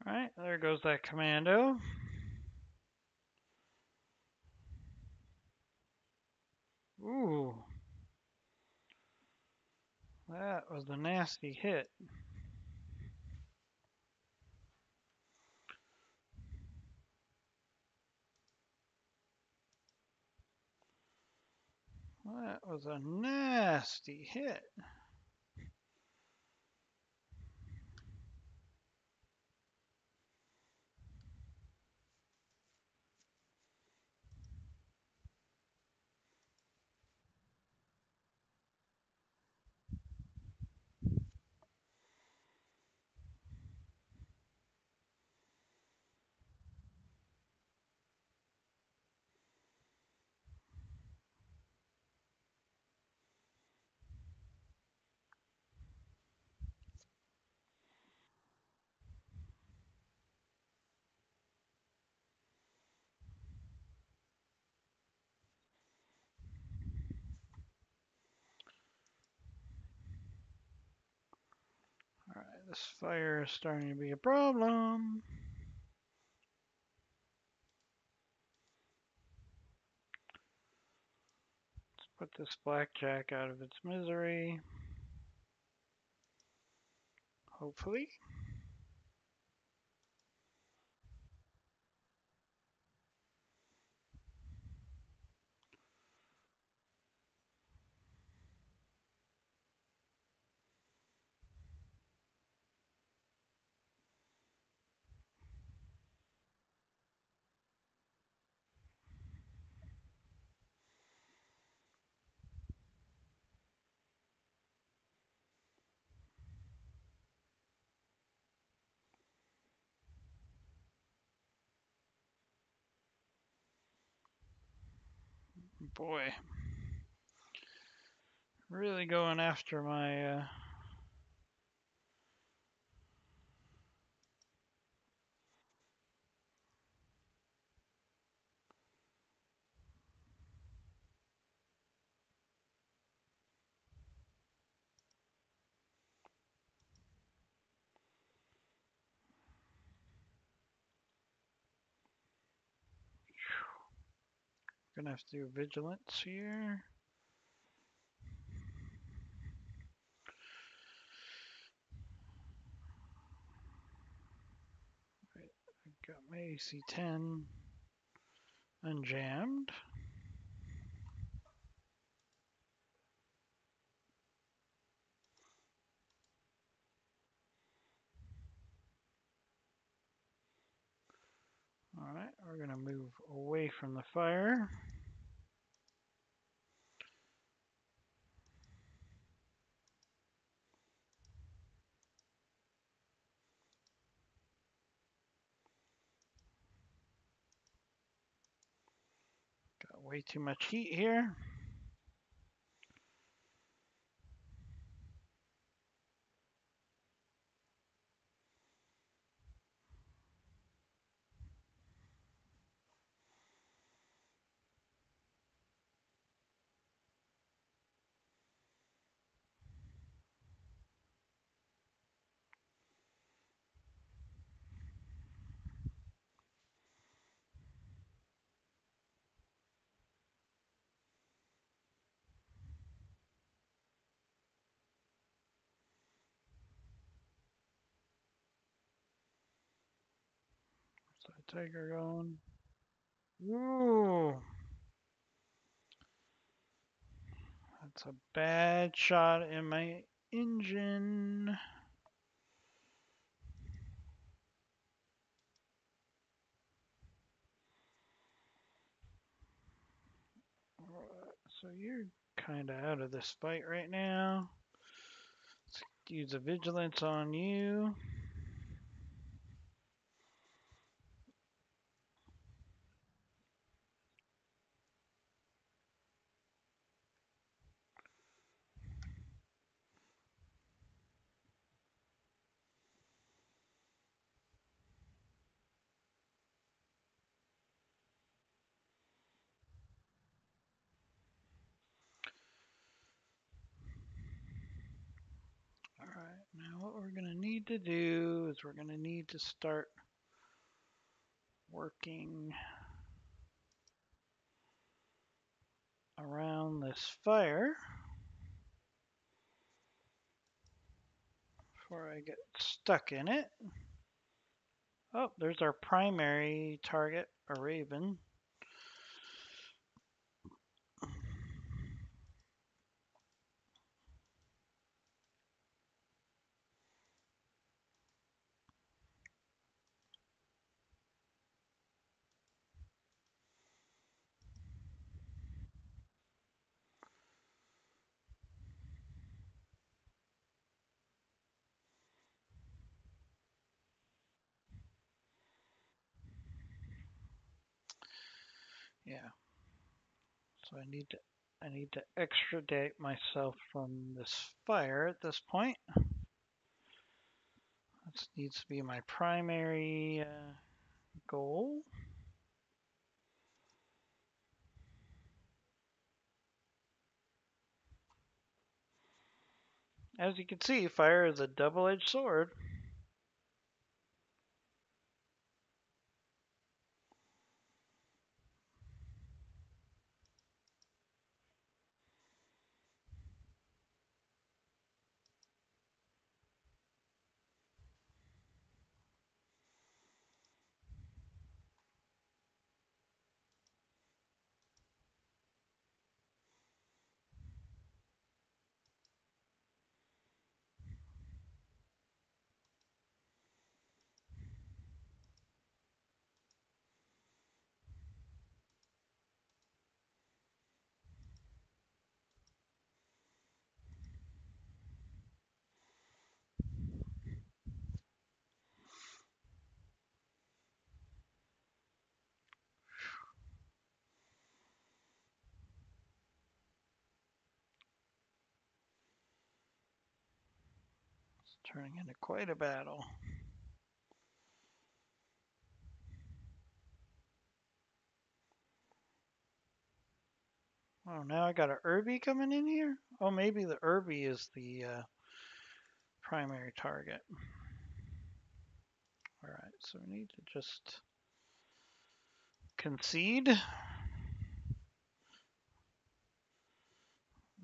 Alright, there goes that commando. Ooh, that was a nasty hit. That was a nasty hit. This fire is starting to be a problem. Let's put this blackjack out of its misery. Hopefully. Boy, really going after my gonna have to do vigilance here. Right, I got my AC-10 unjammed. Alright, we're gonna move away from the fire. Got way too much heat here. So tiger going. Ooh, that's a bad shot in my engine. So you're kind of out of this fight right now. Let's use a vigilance on you. All right, now what we're going to need to do is we're going to need to start working around this fire before I get stuck in it. Oh, there's our primary target, a raven. Yeah. So I need to extradite myself from this fire at this point. This needs to be my primary goal. As you can see, fire is a double-edged sword. It's turning into quite a battle. Oh, now I got a Irby coming in here? Oh, maybe the Irby is the primary target. Alright, so we need to just concede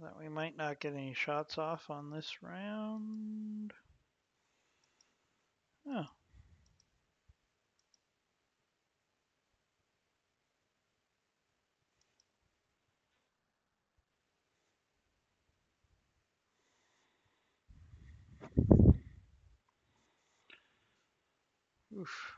that we might not get any shots off on this round. Oh. Oof.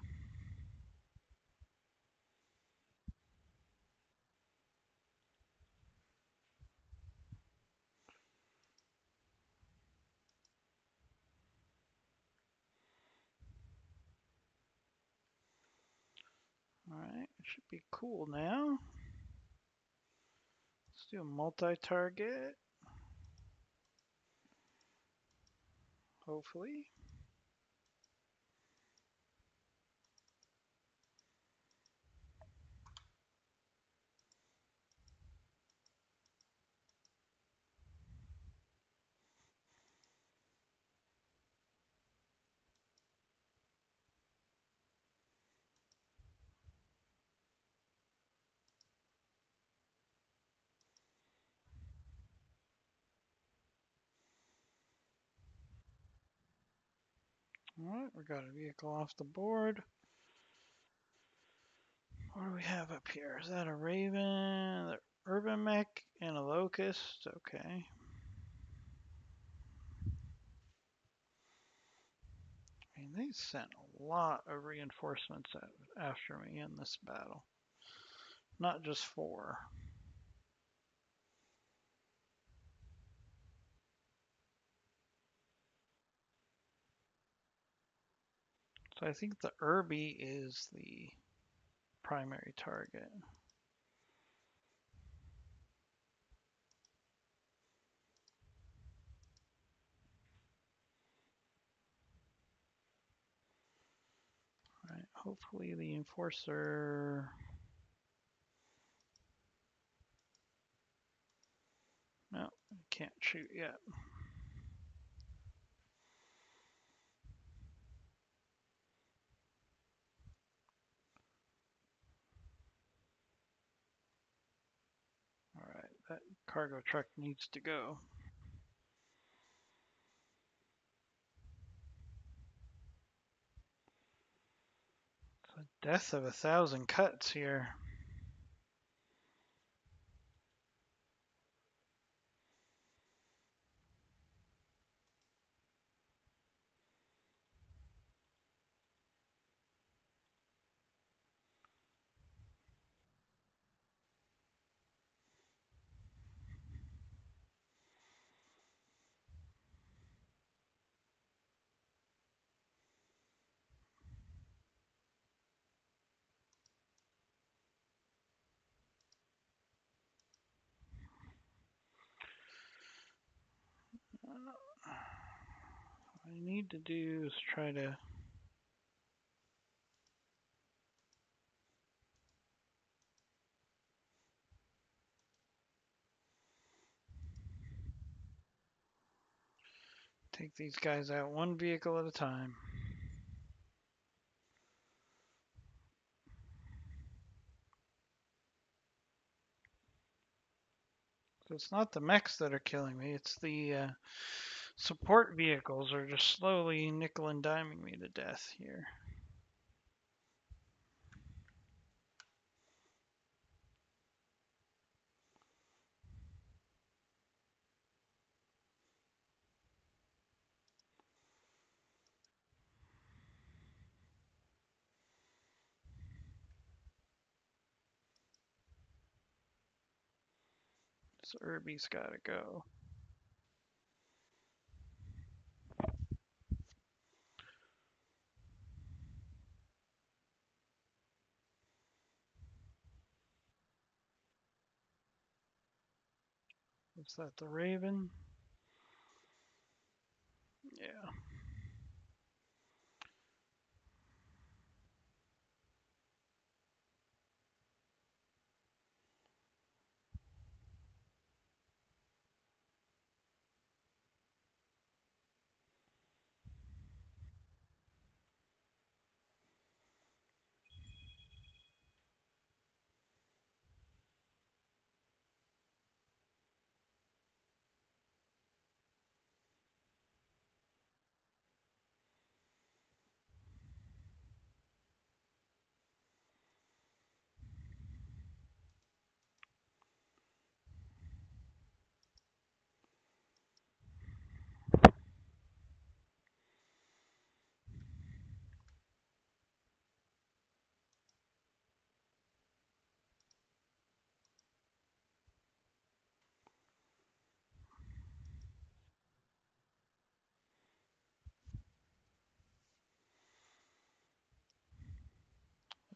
Alright, it should be cool now. Let's do a multi-target. Hopefully. Alright, we got a vehicle off the board. What do we have up here? Is that a Raven, the Urban Mech, and a Locust? Okay. I mean, they sent a lot of reinforcements after me in this battle. Not just 4. So I think the Irby is the primary target. All right, hopefully the Enforcer. No, can't shoot yet. All right, that cargo truck needs to go. It's a death of 1,000 cuts here. What I need to do is try to Take these guys out one vehicle at a time. So it's not the mechs that are killing me, it's the support vehicles are just slowly nickel and diming me to death here. So Irby's gotta go. Is that the Raven? Yeah.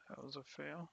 That was a fail.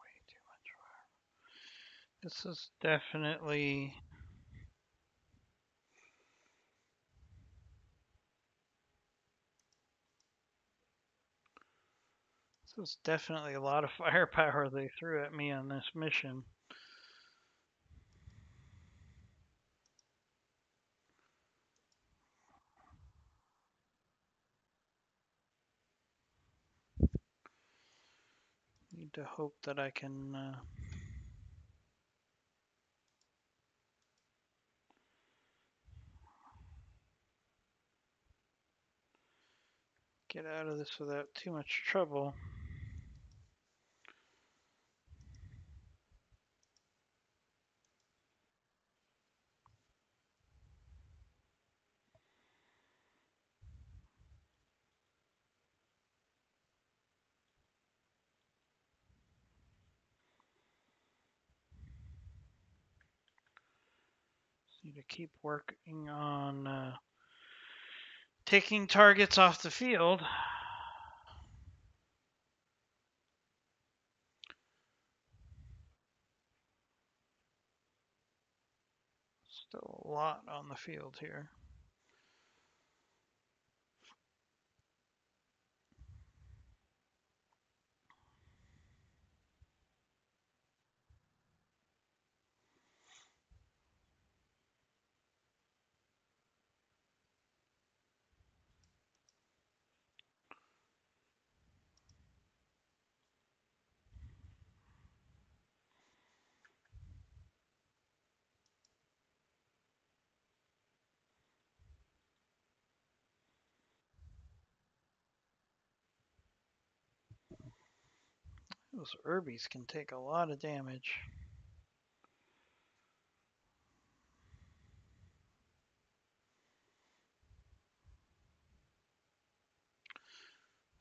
Way too much fire. This is definitely a lot of firepower they threw at me on this mission. Need to hope that I can get out of this without too much trouble. Need to keep working on taking targets off the field. Still a lot on the field here. Those Urbies can take a lot of damage.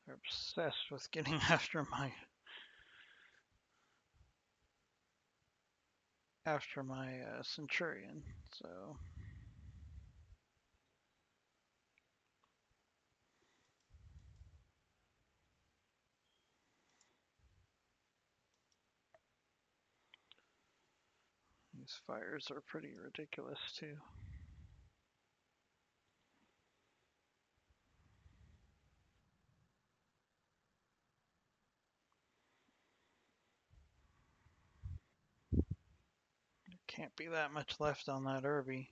They're obsessed with getting after my Centurion. So these fires are pretty ridiculous too. There can't be that much left on that Urbie.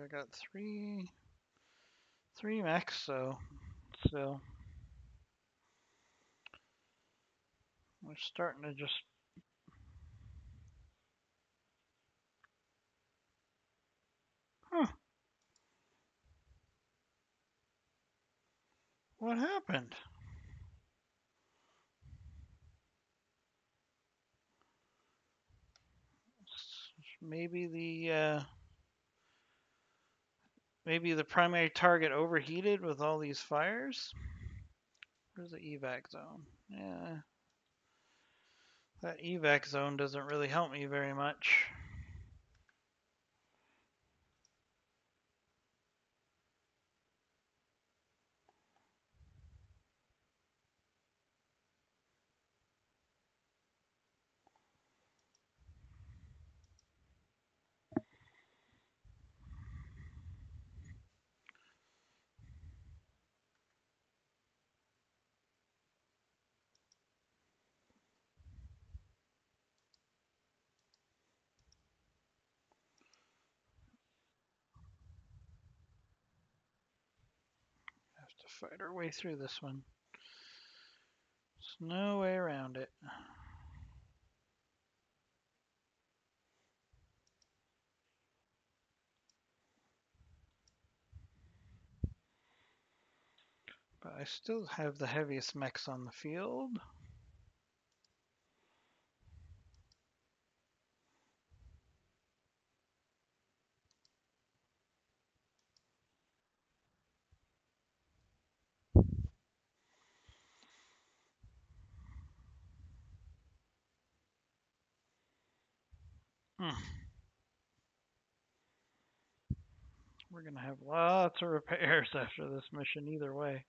I got three mechs, so still we're starting to just. Huh? What happened? Maybe the primary target overheated with all these fires. Where's the evac zone? Yeah, that evac zone doesn't really help me very much. Have to fight our way through this one. There's no way around it. But I still have the heaviest mechs on the field. We're gonna have lots of repairs after this mission either way.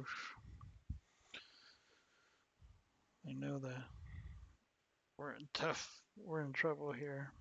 roof. I know that we're in trouble here.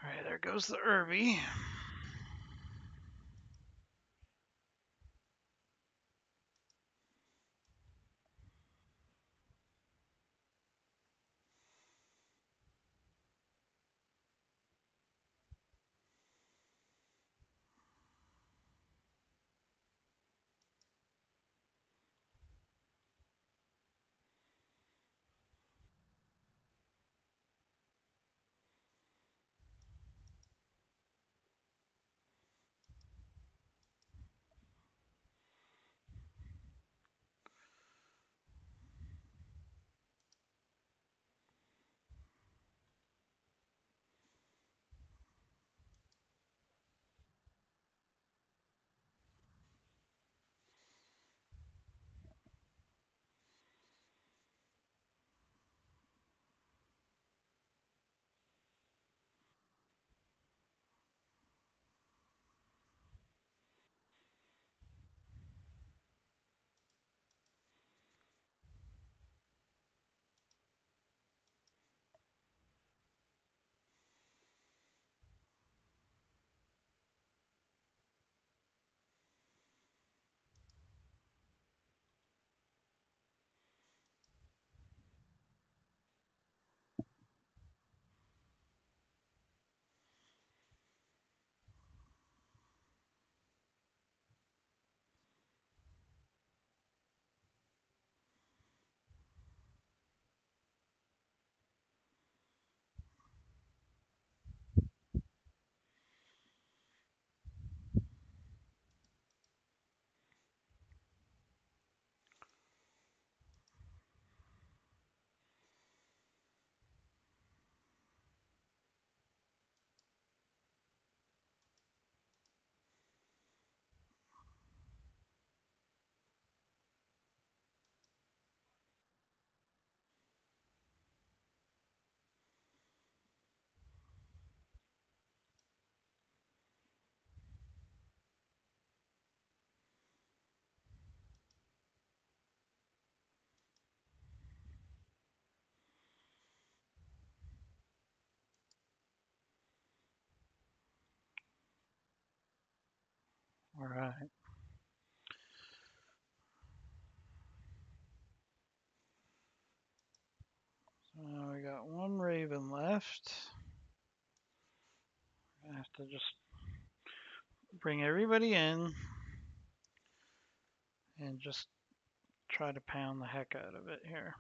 All right, there goes the Irby. All right. So now we got one Raven left. I have to just bring everybody in and just try to pound the heck out of it here.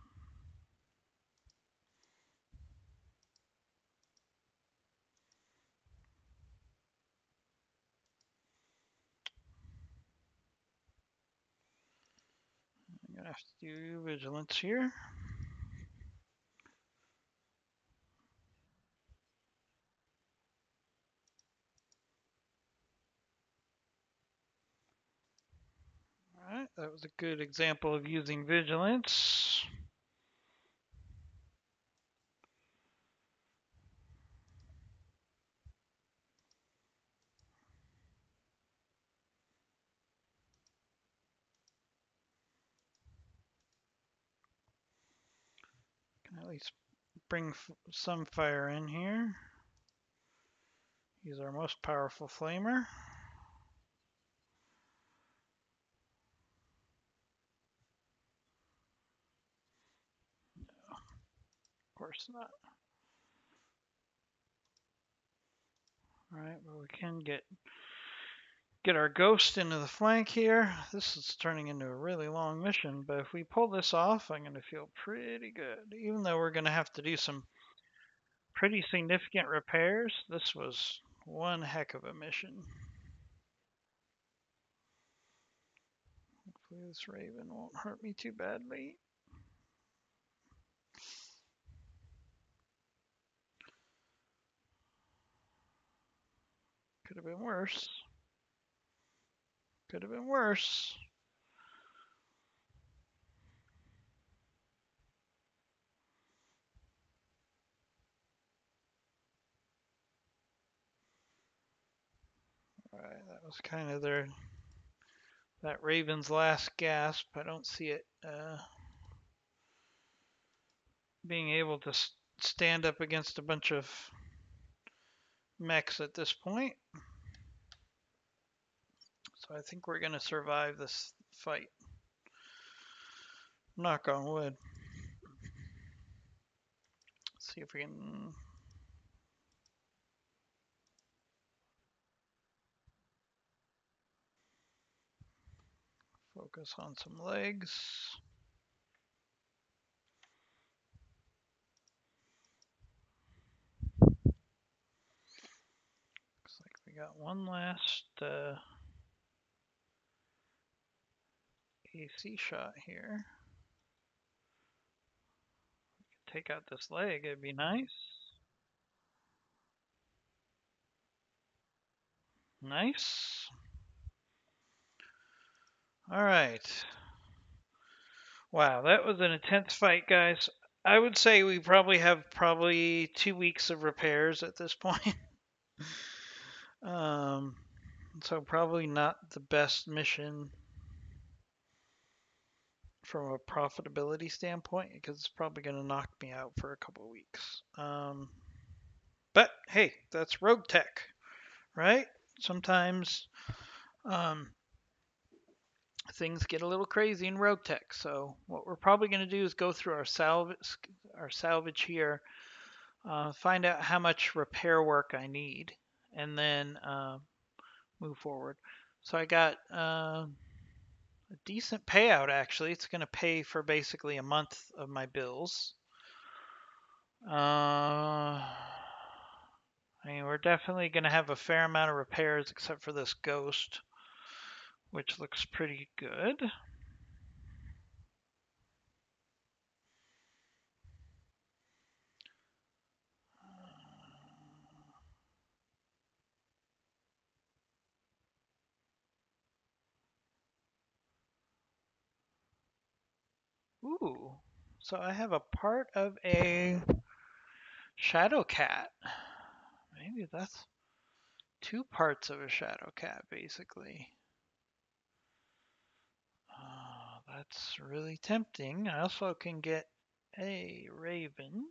I'm gonna have to do vigilance here. All right, that was a good example of using vigilance. Can at least bring some fire in here. He's our most powerful flamer. Of course not. All right, but we can get our ghost into the flank here. This is turning into a really long mission, but if we pull this off, I'm going to feel pretty good. Even though we're going to have to do some pretty significant repairs, this was one heck of a mission. Hopefully this raven won't hurt me too badly. Could have been worse. Could have been worse. All right, that was kind of that raven's last gasp. I don't see it being able to stand up against a bunch of mechs at this point. So I think we're going to survive this fight. Knock on wood. Let's see if we can focus on some legs. Looks like we got one last AC shot here. Take out this leg, it'd be nice. Nice. All right. Wow, that was an intense fight, guys. I would say we probably have 2 weeks of repairs at this point. So probably not the best mission from a profitability standpoint because it's probably going to knock me out for a couple of weeks. But hey, that's RogueTech, right? Sometimes things get a little crazy in RogueTech. So what we're probably going to do is go through our salvage here, find out how much repair work I need, and then move forward. So I got a decent payout actually. It's going to pay for basically a month of my bills. I mean, we're definitely going to have a fair amount of repairs except for this ghost, which looks pretty good. Ooh, so I have a part of a shadow cat. Maybe that's 2 parts of a shadow cat, basically. That's really tempting. I also can get a raven.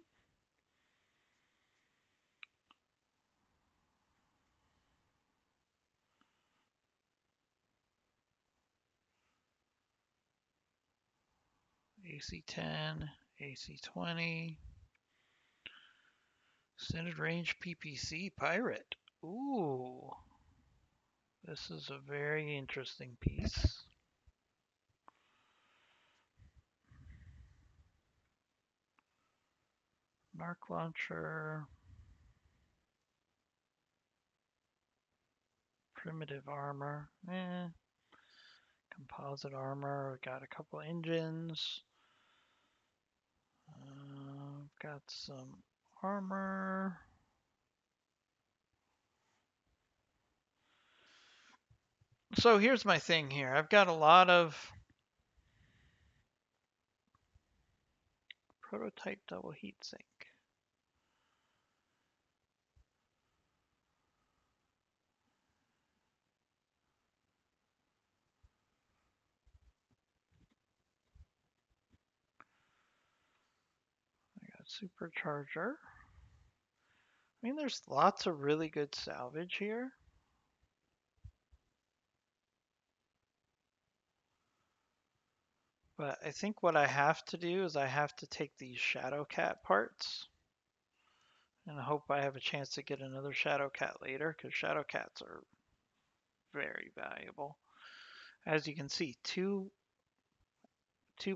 AC 10, AC 20. Extended range PPC pirate. Ooh, this is a very interesting piece. Mark launcher. Primitive armor. Composite armor. We got a couple engines. Got some armor. So here's my thing here. I've got a lot of prototype double heatsink. I got supercharger. I mean, there's lots of really good salvage here. But I think what I have to do is I have to take these Shadow Cat parts. And I hope I have a chance to get another Shadow Cat later, because Shadow Cats are very valuable. As you can see, two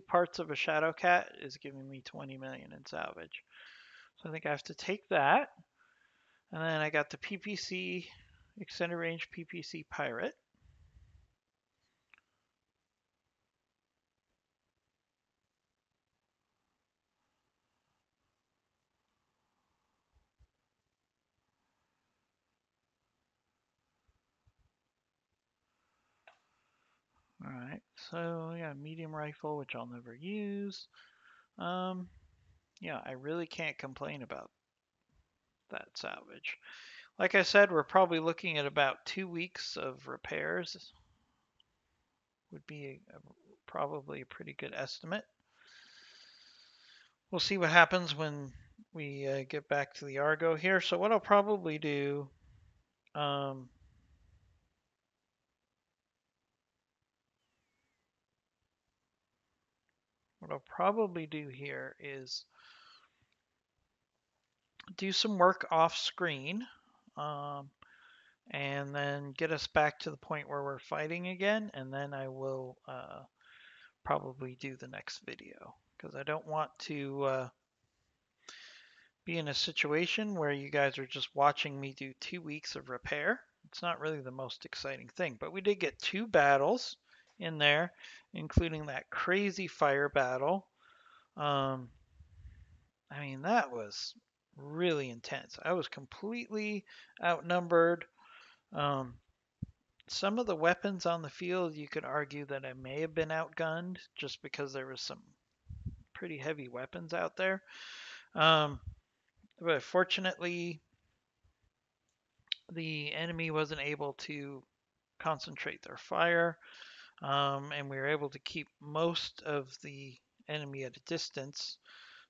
parts of a Shadow Cat is giving me 20 million in salvage. So I think I have to take that. And then I got the PPC, extended range PPC Pirate. So yeah, medium rifle, which I'll never use. Yeah, I really can't complain about that salvage. Like I said, we're probably looking at about 2 weeks of repairs. Would be probably a pretty good estimate. We'll see what happens when we get back to the Argo here. So what I'll probably do, um, here is do some work off screen, um, and then get us back to the point where we're fighting again, and then I will probably do the next video because I don't want to be in a situation where you guys are just watching me do 2 weeks of repair. It's not really the most exciting thing, but we did get 2 battles in there, including that crazy fire battle. I mean, that was really intense. I was completely outnumbered. Um, some of the weapons on the field, you could argue that I may have been outgunned just because there was some pretty heavy weapons out there. But fortunately, the enemy wasn't able to concentrate their fire, and we were able to keep most of the enemy at a distance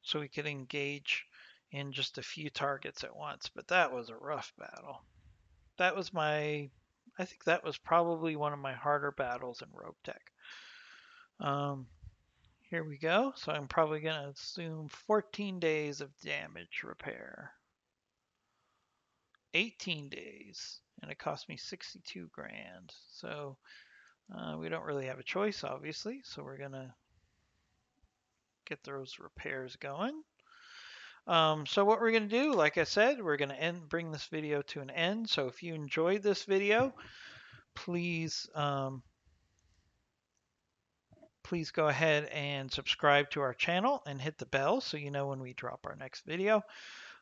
so we could engage in just a few targets at once. But that was a rough battle. I think that was probably one of my harder battles in RogueTech. Here we go. So I'm probably going to assume 14 days of damage repair. 18 days, and it cost me 62 grand. So we don't really have a choice, obviously. So we're going to get those repairs going. So what we're going to do, like I said, we're going to bring this video to an end. So if you enjoyed this video, please please go ahead and subscribe to our channel and hit the bell so you know when we drop our next video.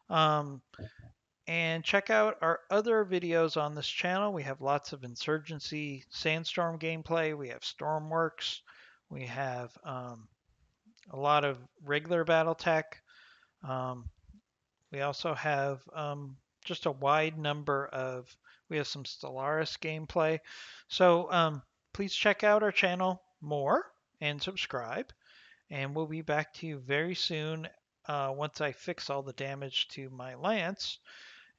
And check out our other videos on this channel. We have lots of Insurgency Sandstorm gameplay. We have Stormworks. We have a lot of regular BattleTech. We also have just a wide number of, we have some Stellaris gameplay. So please check out our channel more and subscribe. And we'll be back to you very soon once I fix all the damage to my lance.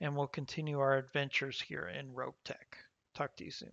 And we'll continue our adventures here in RogueTech. Talk to you soon.